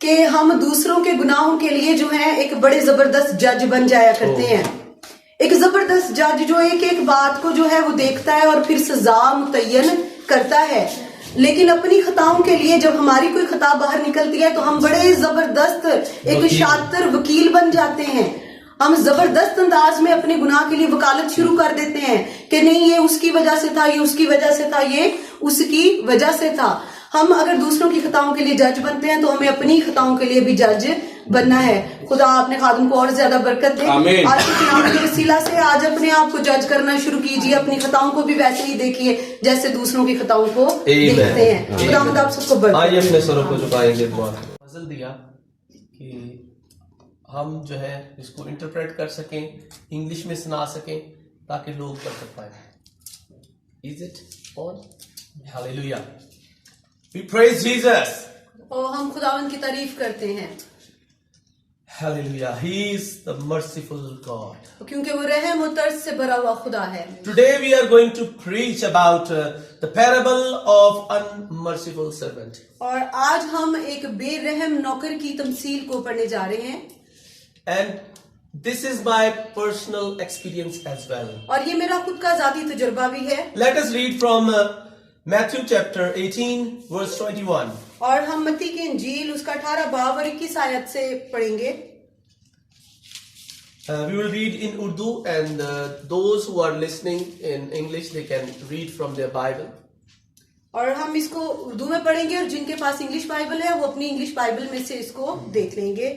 कि हम दूसरों के गुनाहों के लिए जो है एक बड़े जबरदस्त जज बन जाया करते हैं। एक जबरदस्त जज जो एक एक बात को जो है वो देखता है और फिर सजा मुतय्यन करता है। लेकिन अपनी खताओं के लिए जब हमारी कोई खता बाहर निकलती है तो हम बड़े जबरदस्त एक शातिर वकील बन जाते हैं। हम जबरदस्त अंदाज में अपने गुनाह के लिए वकालत शुरू कर देते हैं कि नहीं ये उसकी वजह से था, ये उसकी वजह से था, ये उसकी वजह से था। हम अगर दूसरों की खताओं के लिए जज बनते हैं तो हमें अपनी खताओं के लिए भी जज बनना है। खुदा अपने खादम को और ज्यादा बरकत दे। आमीन। आज के कलाम के वसीला से आज अपने आप को जज करना शुरू कीजिए, अपनी खताओं को भी वैसे ही देखिए जैसे दूसरों की खताओं को देखते हैं। खुदा आप सबको बरकत आइए दे। अपने सरों को झुकाएंगे दुआ। पजल दिया कि हम जो है इसको इंटरप्रेट कर सकें, इंग्लिश में सुना सकें ताकि लोग बरकत पाएं। Is it on? Hallelujah. We praise Jesus. और हम खुदावन की तारीफ करते हैं Hallelujah. He is the merciful God. क्योंकि वो रहम और तरस से भरा हुआ खुदा है। Today we are going to preach about the parable of unmerciful servant. और आज हम एक बेरहम नौकर की तमसील को पढ़ने जा रहे हैं। And this is my personal experience as well. और ये मेरा खुद का जाती तजुर्बा भी है। Let us read from Matthew chapter 18 verse 21. और हम मत्ती की इंजील उसका 18 बाब और 21 आयत से पढ़ेंगे। We will read in Urdu and those who are listening in English they can read from their Bible. और हम इसको उर्दू में पढ़ेंगे और जिनके पास इंग्लिश बाइबल है वो अपनी इंग्लिश बाइबल में से इसको देख लेंगे।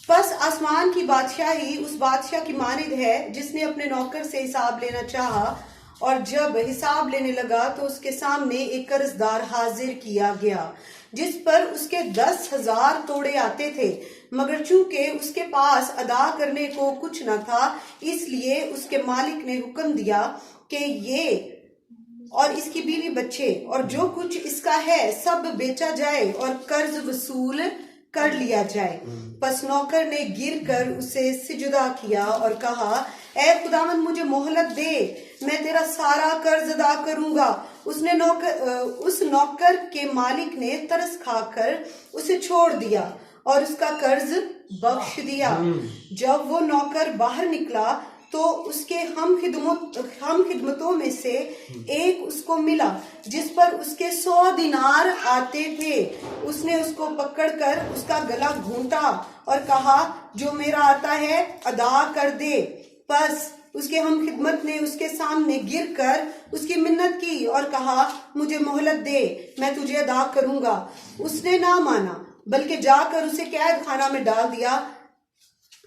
बस आसमान की बादशाही उस बादशाह की मानिद है जिसने अपने नौकर से हिसाब लेना चाहा और जब हिसाब लेने लगा तो उसके सामने एक कर्जदार हाजिर किया गया जिस पर उसके 10,000 तोड़े आते थे, मगर चूंकि उसके पास अदा करने को कुछ न था इसलिए उसके मालिक ने हुक्म दिया कि ये और इसकी बीवी बच्चे और जो कुछ इसका है सब बेचा जाए और कर्ज वसूल कर लिया जाए। बस नौकर ने गिर कर उसे सिजदा किया और कहा, ऐ खुदावन मुझे मोहलत दे, मैं तेरा सारा कर्ज अदा करूंगा। उस नौकर के मालिक ने तरस खाकर उसे छोड़ दिया और उसका कर्ज बख्श दिया। जब वो नौकर बाहर निकला तो उसके हम खिदमतों में से एक उसको मिला जिस पर उसके 100 दिनार आते थे। उसने उसको पकड़कर उसका गला घूंटा और कहा, जो मेरा आता है अदा कर दे। बस उसके हम खिदमत ने उसके सामने गिरकर उसकी मिन्नत की और कहा, मुझे मोहलत दे, मैं तुझे अदा करूंगा। उसने ना माना, बल्कि जाकर उसे कैद खाना में डाल दिया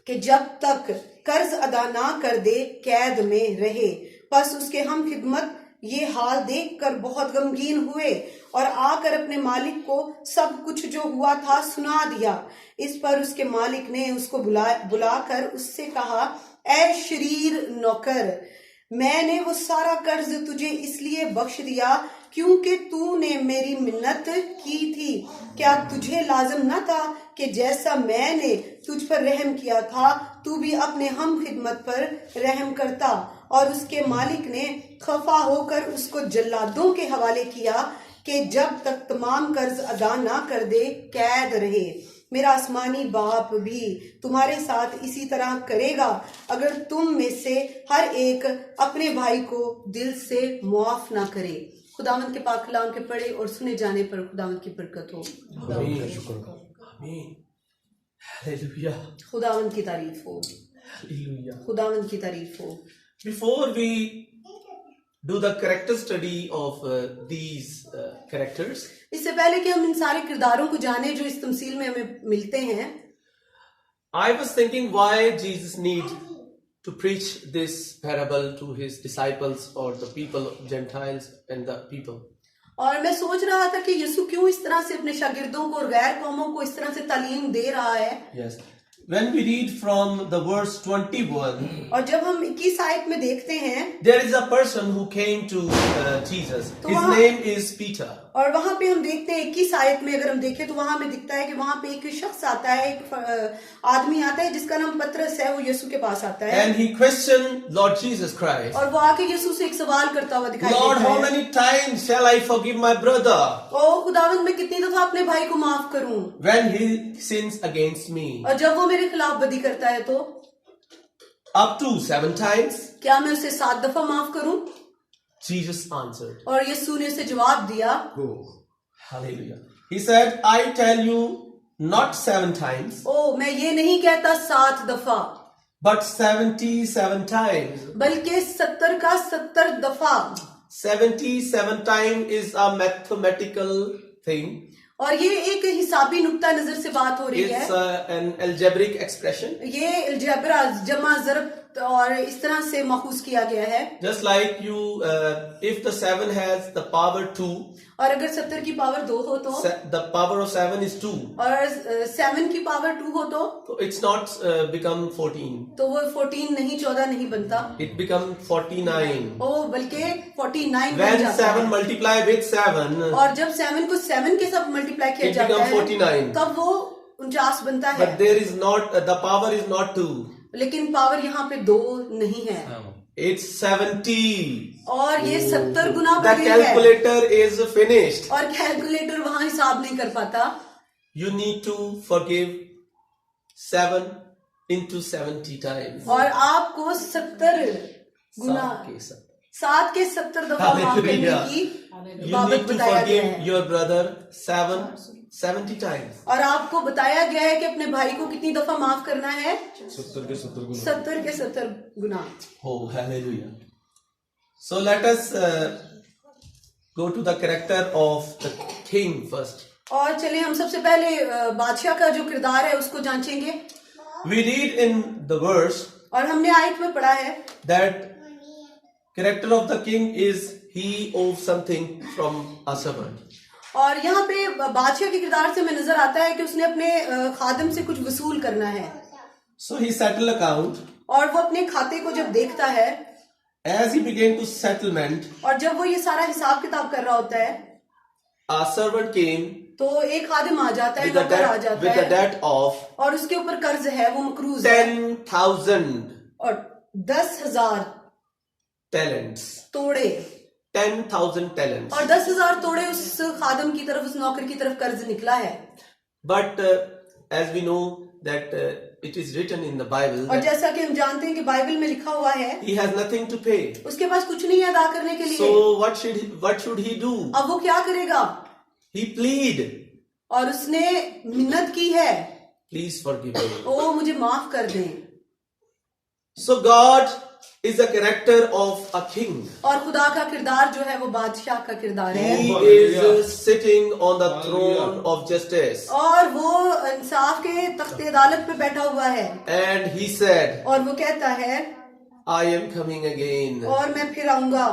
कि जब तक कर्ज अदा ना कर दे कैद में रहे। बस उसके हम खिदमत ये हाल देखकर बहुत गमगीन हुए और आकर अपने मालिक को सब कुछ जो हुआ था सुना दिया। इस पर उसके मालिक ने उसको बुलाकर उससे कहा, ऐ शरीर नौकर, मैंने वो सारा कर्ज तुझे इसलिए बख्श दिया क्योंकि तूने मेरी मिन्नत की थी। क्या तुझे लाजम न था कि जैसा मैंने तुझ पर रहम किया था तू भी अपने हम खिदमत पर रहम करता? और उसके मालिक ने खफा होकर उसको जल्लादों के हवाले किया कि जब तक तमाम कर्ज अदा ना कर दे कैद रहे। मेरा आसमानी बाप भी तुम्हारे साथ इसी तरह करेगा अगर तुम में से हर एक अपने भाई को दिल से मुआफ ना करे। खुदावंद के पाक कलाम के पढ़े और सुने जाने पर खुदावंद की बरकत हो। आमीन। हालेलुया। खुदावंद की तारीफ हो। हालेलुया। खुदावंद की तारीफ हो। Before we do the character study of these characters, इससे पहले कि हम इन सारे किरदारों को जाने जो इस तमसील में हमें मिलते हैं, I was thinking why Jesus need to preach this parable to his disciples or the people, Gentiles and the people. और मैं सोच रहा था कि यीशु क्यों इस तरह से अपने शागिर्दों को और गैर कौमों को इस तरह से तालीम दे रहा है। Yes. When we read from the verse 21, और जब हम 21 आयत में देखते हैं, there is a person who came to Jesus. His name is Peter. और वहां पे हम देखते हैं 21 आयत में अगर हम देखें तो वहां हमें दिखता है कि वहां पे एक शख्स आता है, एक आदमी आता है जिसका नाम पतरस है। वो यीशु के पास आता है And he questioned Lord Jesus Christ. और वो आके यीशु से एक सवाल करता हुआ दिखाई Lord, देता how है, many times shall I forgive my brother ओ खुदावंद, मैं कितनी दफा अपने भाई को माफ करूं when he sins against me? और जब वो मेरे खिलाफ बदी करता है तो Up to 7 times? क्या मैं उसे 7 दफा माफ करूं? Jesus answered. और यीशु ने उसे जवाब दिया, Hallelujah. He said, I tell you, not 7 times, ओ मैं ये नहीं कहता 7 दफा, but 77 times. बल्कि 70 का 70 दफा। 77 times is a mathematical thing. और ये एक हिसाबी नुक्ता नजर से बात हो रही It's है। an algebraic expression. ये अलजेब्रा जमा ज़रब और इस तरह से माखूज किया गया है। Just like you, if the 7 has the power 2, और अगर 70 की पावर 2 हो तो, the power of 7 is 2. और 7 की पावर 2 हो तो So it's not become 14. वो 14 नहीं 14 नहीं बनता, It become 49. ओ बल्कि 49 बन When जाता 7 है। multiply with 7, और जब 7 को 7 के साथ मल्टीप्लाई किया It जाता become है 49. तब वो 49 बनता है। but there is not, the power is not 2. लेकिन पावर यहाँ पे 2 नहीं है It's 70. और ये 70 गुना The बढ़ गई है calculator is finished. और कैलकुलेटर वहां हिसाब नहीं कर पाता। You need to forgive 7 into 70 times. और आपको 70 गुना 7 के 70 दफा माफ करने Hallelujah. की You बाबत need to बताया गया forgive है। your brother 70 times. और आपको बताया गया है कि अपने भाई को कितनी दफा माफ करना है? 70 के 70 गुना। Oh, hallelujah. So let us go to the character of the king first. और चलिए हम सबसे पहले बादशाह का जो किरदार है उसको जांचेंगे। We read in the verse और हमने आयत में पढ़ा है that character of the king is he owes something from a servant. और यहाँ पे बादशाह के किरदार से हमें नजर आता है कि उसने अपने खादिम से कुछ वसूल करना है। So he settled account. और वो अपने खाते को जब देखता है, As he began to settlement, और जब वो ये सारा हिसाब किताब कर रहा होता है, a servant came तो एक खादिम आ जाता है, with the नौकर आ debt, जाता with the है debt of और उसके ऊपर कर्ज है, वो मकरूज है 10,000 और 10,000 talents. तोड़े 10,000 talents. और 10,000 तोड़े उस खादिम की तरफ, उस नौकर की तरफ कर्ज निकला है। But as we know that it is written in the Bible और that जैसा कि हम जानते हैं कि बाइबल में लिखा हुआ है he has nothing to pay. उसके पास कुछ नहीं है अदा करने के लिए। So what should he do? अब वो क्या करेगा? He plead, और उसने मिन्नत की है, please forgive me. ओ मुझे माफ कर दें। So God is the character of a king. और खुदा का किरदार जो है वो बादशाह का किरदार है, He is sitting on the throne of justice. और वो इंसाफ के तख्ते अदालत पे बैठा हुआ है। And he said, और वो कहता है I am coming again और मैं फिर आऊंगा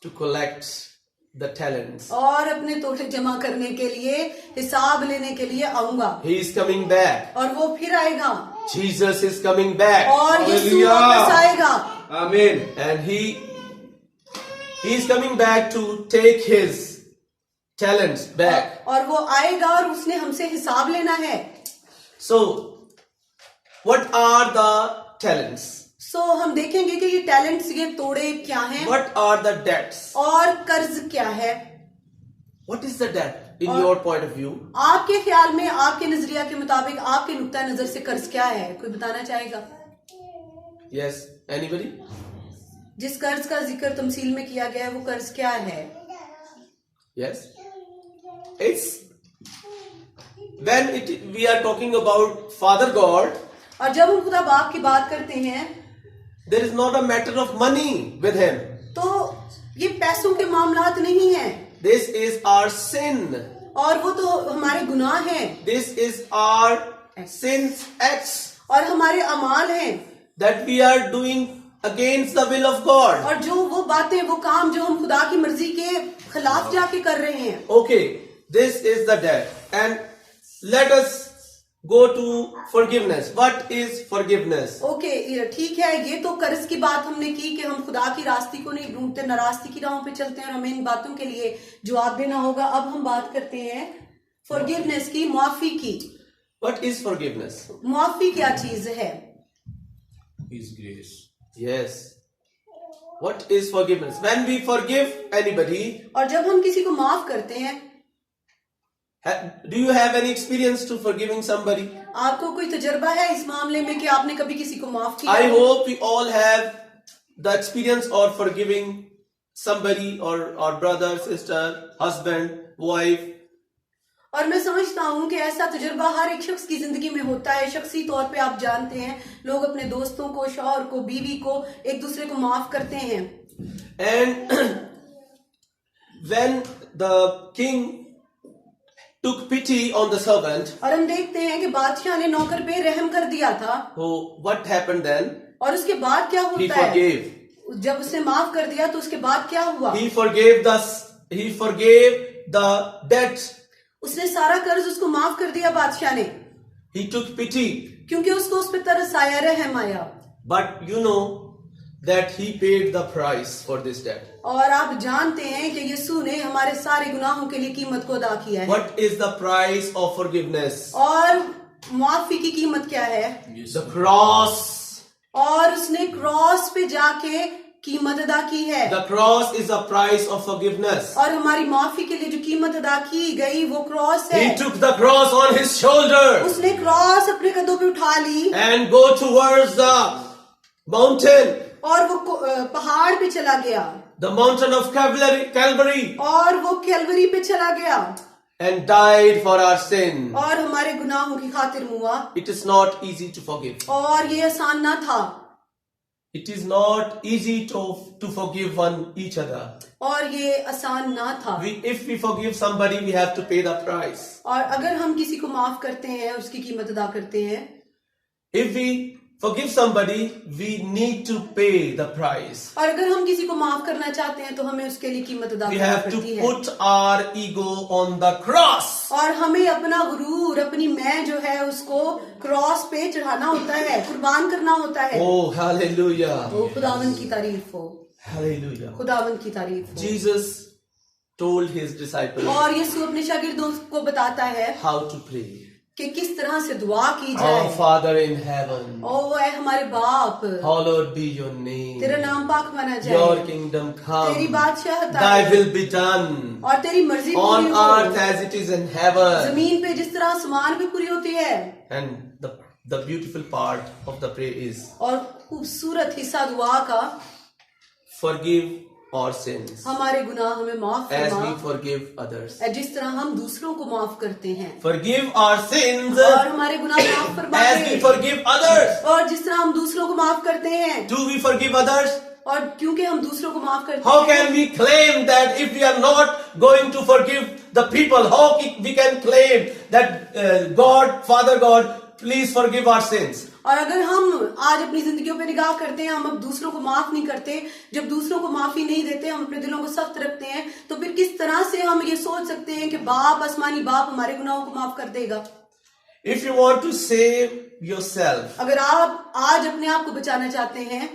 to collect the talents. और अपने तोहफे जमा करने के लिए, हिसाब लेने के लिए आऊंगा। He is coming back. और वो फिर आएगा Jesus is coming back. और यीशु Hallelujah. वापस आएगा Amen. And he is coming back to take his talents back. और वो आएगा और उसने हमसे हिसाब लेना है। So, what are the talents? सो हम देखेंगे कि ये टैलेंट्स, ये तोड़े क्या हैं What are the debts? और कर्ज क्या है। What is the debt in और- your point of view? आपके ख्याल में, आपके नजरिया के मुताबिक, आपके नुक्ता नजर से कर्ज क्या है? कोई बताना चाहेगा? Yes, anybody? जिस कर्ज का जिक्र तमसील में किया गया है वो कर्ज क्या है? Yes. It's when we are talking about Father God, और जब हम खुदा बाप की बात करते हैं there is not a matter of money with him. तो ये पैसों के मामलात नहीं है, This is our sin. और वो तो हमारे गुनाह हैं This is our sins acts और हमारे अमाल हैं, that we are doing against the will of God. और जो वो बातें, वो काम जो हम खुदा की मर्जी के खिलाफ जाके कर रहे हैं। Okay, this is the debt. And let us go to forgiveness. What is forgiveness? Okay, ये ठीक है, ये तो कर्ज की बात हमने की कि हम खुदा की रास्ते को नहीं ढूंढते, नारास्ती की राहों पे चलते हैं और हमें इन बातों के लिए जवाब देना होगा। अब हम बात करते हैं फॉरगिवनेस की, मुआफी की। What is forgiveness? मुआफी क्या चीज है? His grace. Yes. What is forgiveness? When we forgive anybody, और जब हम किसी को माफ करते हैं, do you have any experience to forgiving somebody? आपको कोई तजर्बा है इस मामले में कि आपने कभी किसी को माफ किया? I hope we all have the experience of forgiving somebody or brother, sister, husband, wife. और मैं समझता हूँ कि ऐसा तजुर्बा हर एक शख्स की जिंदगी में होता है। शख्सी तौर पे आप जानते हैं, लोग अपने दोस्तों को, शौहर को, बीवी को, एक दूसरे को माफ करते हैं। And when the king took pity on the servant, और हम देखते हैं कि बादशाह ने नौकर पे रहम कर दिया था। what happened then? और उसके बाद क्या He होता है? forgave. जब उसने माफ कर दिया तो उसके बाद क्या हुआ? He forgave the debt. उसने सारा कर्ज उसको माफ कर दिया बादशाह ने, He took pity. क्योंकि उसको उस पर तरस आया, रहम आया। But you know that he paid the price for this debt. और आप जानते हैं कि यीशु ने हमारे सारे गुनाहों के लिए कीमत को अदा किया है। What is the price of forgiveness? और मुआफी की कीमत क्या है? The cross. और उसने क्रॉस पे जाके कीमत अदा की है। The cross is the price of forgiveness. और हमारी माफी के लिए जो कीमत अदा की गई वो क्रॉस है। He took the cross on his shoulder उसने क्रॉस अपने कंधों पे उठा ली and go towards the mountain, और वो पहाड़ पे चला गया, the mountain of Calvary, और वो कैलवरी पे चला गया and died for our sin. और हमारे गुनाहों की खातिर हुआ। It is not easy to forgive. और ये आसान ना था, It is not easy to forgive each other. और ये आसान ना था। If we forgive somebody, we have to pay the price. और अगर हम किसी को माफ करते हैं, उसकी कीमत अदा करते हैं, If we forgive somebody, we need to pay the price. और अगर हम किसी को माफ करना चाहते हैं तो हमें उसके लिए कीमत अदा We करनी have to पड़ती है। put our ego on the cross. और हमें अपना गुरूर, अपनी मैं जो है उसको क्रॉस पे चढ़ाना होता है, कुर्बान करना होता है। Oh, hallelujah. तो खुदावन की तारीफ हो, Hallelujah. खुदावन की तारीफ हो। Jesus told his disciples और यीशु अपने शागिर्दों को बताता है how to pray. कि किस तरह से दुआ की Our जाए। Father in heaven, ओ ऐ हमारे बाप, hallowed be your name. तेरा नाम पाक माना Your जाए, kingdom तेरी come. बादशाहत Thy आए will be done और तेरी मर्जी on पूरी हो, earth as it is in heaven. जमीन पे जिस तरह आसमान पे पूरी होती है। And the beautiful part of the prayer is और खूबसूरत हिस्सा दुआ का, forgive our sins हमारे गुनाह हमें माफ as we करना, forgive others. जिस तरह हम दूसरों को माफ करते हैं, Forgive our sins और हमारे गुनाह माफ as we फरमाए, forgive others. और जिस तरह हम दूसरों को माफ करते हैं, Do we forgive others? और क्योंकि हम दूसरों को माफ करते How हैं, can we claim that if we are not going to forgive the people? How we can claim that God, Father God, please forgive our sins? और अगर हम आज अपनी जिंदगियों पे निगाह करते हैं, हम अब दूसरों को माफ नहीं करते, जब दूसरों को माफी नहीं देते, हम अपने दिलों को सख्त रखते हैं, तो फिर किस तरह से हम ये सोच सकते हैं कि बाप, आसमानी बाप हमारे गुनाहों को माफ कर देगा? If you want to save yourself, अगर आप आज अपने आप को बचाना चाहते हैं,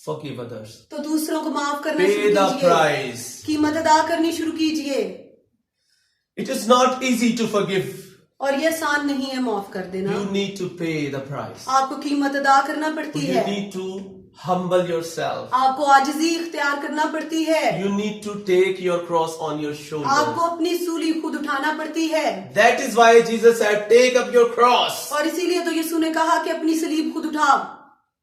forgive others. तो दूसरों को माफ करना Pay शुरू the कीजिए, price. कीमत अदा करनी शुरू कीजिए। It is not easy to forgive. और ये आसान नहीं है माफ कर देना, You need to pay the price. आपको कीमत अदा करना पड़ती You है, need to humble yourself. आपको आजिज़ी इख्तियार करना पड़ती है, You need to take your cross on your आपको shoulders. अपनी सूली खुद उठाना पड़ती है। That is why Jesus said, take up your cross. और इसीलिए तो यीशु ने कहा कि अपनी सलीब खुद उठा।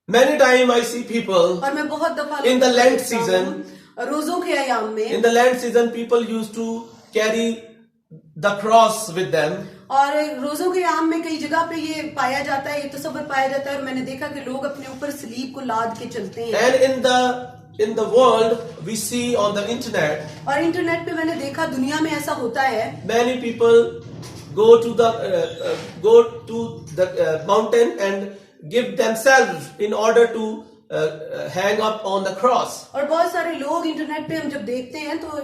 Many times I see people, और मैं बहुत दफा In the Lent देखता हूँ, season, रोजों के अयाम में, in the Lent season, people used to carry the cross with them. और रोजों के अयाम में कई जगह पे ये पाया जाता है, ये तसव्वुर पाया जाता है, और मैंने देखा कि लोग अपने ऊपर सलीब को लाद के चलते हैं। And in the world, we see on the internet, और इंटरनेट पे मैंने देखा, दुनिया में ऐसा होता है, many people go to the mountain and give themselves in order to hang up on the cross. और बहुत सारे लोग इंटरनेट पे हम जब देखते हैं तो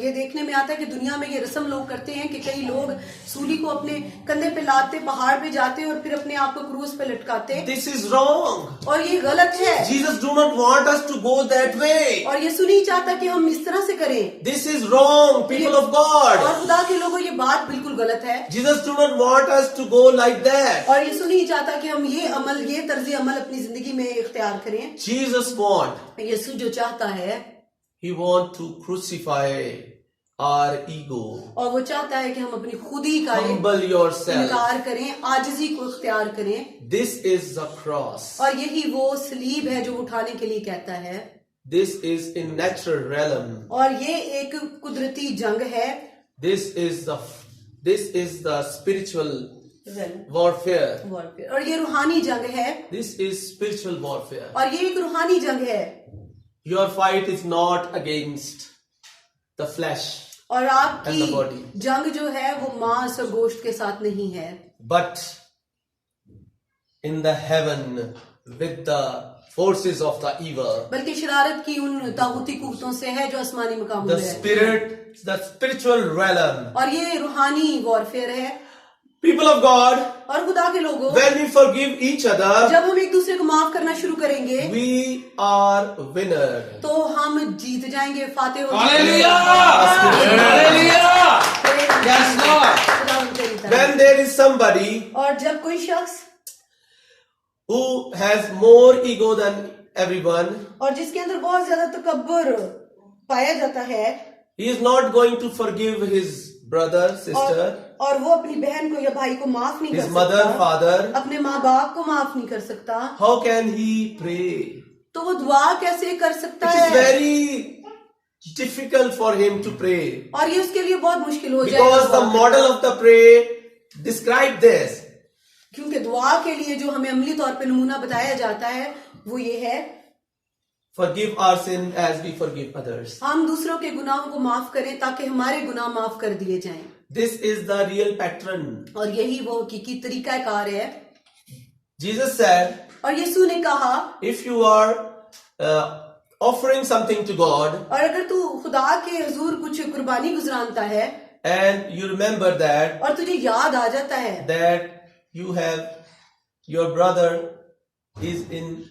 ये देखने में आता है कि दुनिया में ये रस्म लोग करते हैं कि कई लोग सूली को अपने कंधे पे लाते, पहाड़ पे जाते और फिर अपने आप को क्रूस पे लटकाते, This is wrong. और ये गलत है। Jesus do not want us to go that way. और यीशु नहीं चाहता कि हम इस तरह से करें। This is wrong, people of और God. खुदा के लोगों, ये बात बिल्कुल गलत है। Jesus do not want us to go like that. और यीशु नहीं चाहता कि हम ये अमल, ये तर्ज अमल अपनी जिंदगी में इख्तियार करें। Jesus want, यीशु जो चाहता है, He want to crucify our ego. और वो चाहता है कि हम अपनी खुदी का Humble yourself. इनकार करें, आजिज़ी को इख्तियार करें। This is the cross. और यही वो सलीब है जो उठाने के लिए कहता है। This is in natural realm. और ये एक कुदरती जंग है, This is the spiritual warfare. और ये रूहानी जंग है, This is spiritual warfare. और ये एक रूहानी जंग है। Your fight is not against the flesh, और And the आपकी body. जंग जो है वो मांस और गोश्त के साथ नहीं है, but in the heaven with the forces of the evil. बल्कि शरारत की उन तागूती कुव्वतों से है जो आसमानी मकाम The में है। spirit, the spiritual realm. और ये रूहानी वॉरफेयर है। People of God, और खुदा के लोगों, when we forgive each other, जब हम एक दूसरे को माफ करना शुरू करेंगे we are winner. तो हम जीत जाएंगे, फाते हो Hallelujah! Hallelujah! Yes, Lord. जाएंगे। When there is somebody और जब कोई शख्स, who has more ego than everyone, और जिसके अंदर बहुत ज्यादा तकब्बुर पाया जाता है, he is not going to forgive his brother, sister, और वो अपनी बहन को या भाई को माफ नहीं his कर mother, सकता, father. अपने माँ बाप को माफ नहीं कर सकता, How can he pray? तो वो दुआ कैसे कर सकता It is है? very difficult for him to pray. और ये उसके लिए बहुत मुश्किल हो जाएगा Because the दुआ model करना। of the prayer describe this. क्योंकि दुआ के लिए जो हमें अमली तौर पे नमूना बताया जाता है वो ये है, Forgive our sin as we forgive others. हम दूसरों के गुनाहों को माफ करें ताकि हमारे गुनाह माफ कर दिए जाएं। This is the real pattern. और यही वो हकीकी तरीकाकार है। Jesus said, और यीशु ने कहा, if you are offering something to God और अगर तू खुदा के हुजूर कुछ कुर्बानी गुजरानता है and you remember that और तुझे याद आ जाता है you have your brother is in,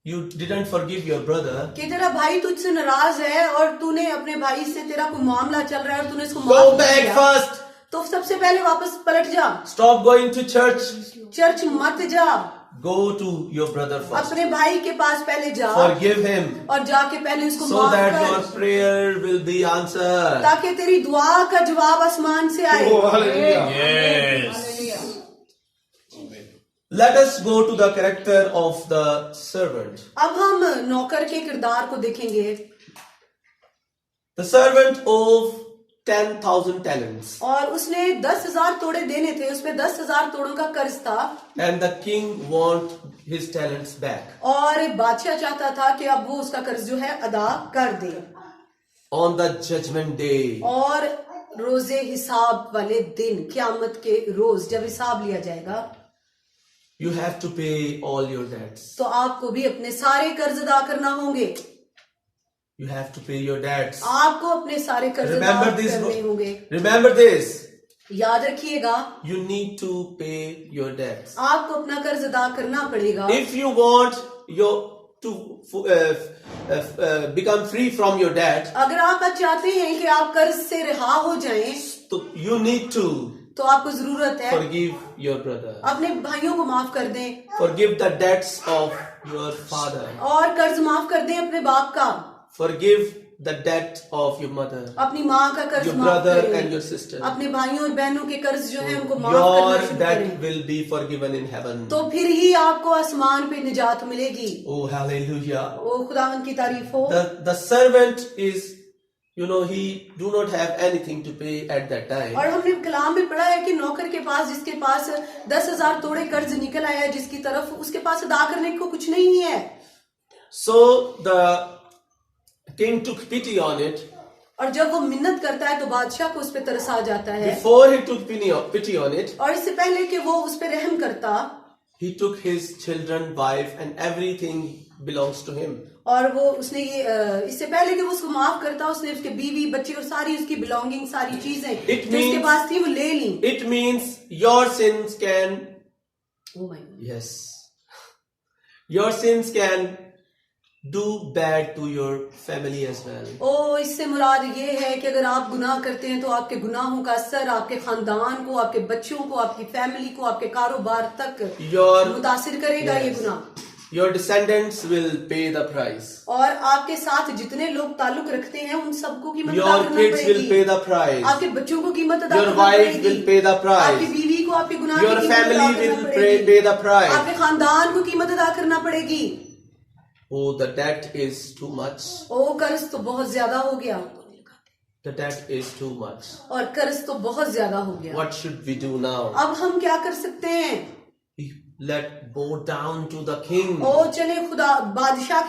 you didn't forgive your brother, कि तेरा भाई तुझसे नाराज है और तूने अपने भाई से, तेरा कोई मामला चल रहा है और तूने इसको go माफ नहीं back किया, first. तो सबसे पहले वापस पलट जा, Stop going to church. Church मत जा, Go to your brother first. अपने भाई के पास पहले जा Forgive him और जाके पहले उसको so माफ that your कर, prayer will be answered. ताकि तेरी दुआ का जवाब आसमान से आए। Oh, hallelujah. Yes. Let us go to the character of the servant. अब हम नौकर के किरदार को देखेंगे। The servant of 10,000 talents. और उसने 10,000 तोड़े देने थे, उसपे 10,000 तोड़ों का कर्ज था। And the king want his talents back. और बादशाह चाहता था कि अब वो उसका कर्ज जो है अदा कर दे। On the judgment day, और रोजे हिसाब वाले दिन, क़यामत के रोज जब हिसाब लिया जाएगा, you have to pay all your debts. तो आपको भी अपने सारे कर्ज अदा करना होंगे। You have to pay your debts. आपको अपने सारे कर्ज अदा Remember this. करने होंगे। Remember this. याद रखिएगा, You need to pay your debts. आपको अपना कर्ज अदा करना पड़ेगा। If you want your to become free from your debt, अगर आप चाहते हैं कि आप कर्ज से रिहा हो जाएं, so you need to तो आपको जरूरत है forgive your brother. अपने भाइयों को माफ कर दें Forgive the debts of your father. और कर्ज माफ कर दें अपने बाप का, Forgive the debt of your mother, अपनी माँ का कर्ज your माफ brother and करें, your sister. अपने भाइयों और बहनों के कर्ज जो है उनको माफ करना Your शुरू debt करें, will be forgiven in heaven. तो फिर ही आपको आसमान पे निजात मिलेगी। Oh, hallelujah. ओ खुदावन की तारीफ हो। The servant is, he do not have anything to pay at that time. और हमने कलाम में पढ़ा है कि नौकर के पास, जिसके पास 10,000 तोड़े कर्ज निकल आया, जिसकी तरफ उसके पास अदा करने को कुछ नहीं है। So the king took pity on it. और जब वो मिन्नत करता है तो बादशाह को उस पे तरस आ जाता है। Before he took pity on it, और इससे पहले कि वो उस पे रहम करता, he took his children, wife, and everything belongs to him. और वो उसने ये इससे पहले कि वो उसको माफ करता, उसने उसके बीवी बच्चे और सारी उसकी बिलोंगिंग, सारी चीजें जो उसके पास थी वो ले ली। It means your sins can, Oh my God. yes, your sins can do bad to your family as well. ओ इससे मुराद ये है कि अगर आप गुनाह करते हैं तो आपके गुनाहों का असर आपके खानदान को, आपके बच्चों को, आपकी फैमिली को, आपके कारोबार तक मुतासिर करेगा। ये गुनाह Your descendants will pay the price. और आपके साथ जितने लोग ताल्लुक रखते हैं उन सबको कीमत अदा Your करना kids will pay पड़ेगी। the price. आपके बच्चों को कीमत अदा Your करना wife पड़ेगी। will pay the आपकी price. बीवी को आपके गुनाह Your की कीमत अदा family करना will पड़ेगी। pay the price. आपके खानदान को कीमत अदा करना पड़ेगी। Oh, the debt is too much. ओ कर्ज तो बहुत ज्यादा हो गया, The debt is too much. और कर्ज तो बहुत ज्यादा हो गया। What should we do now? अब हम क्या कर सकते हैं? Let bow down to the king. ओ चले खुदा बादशाह के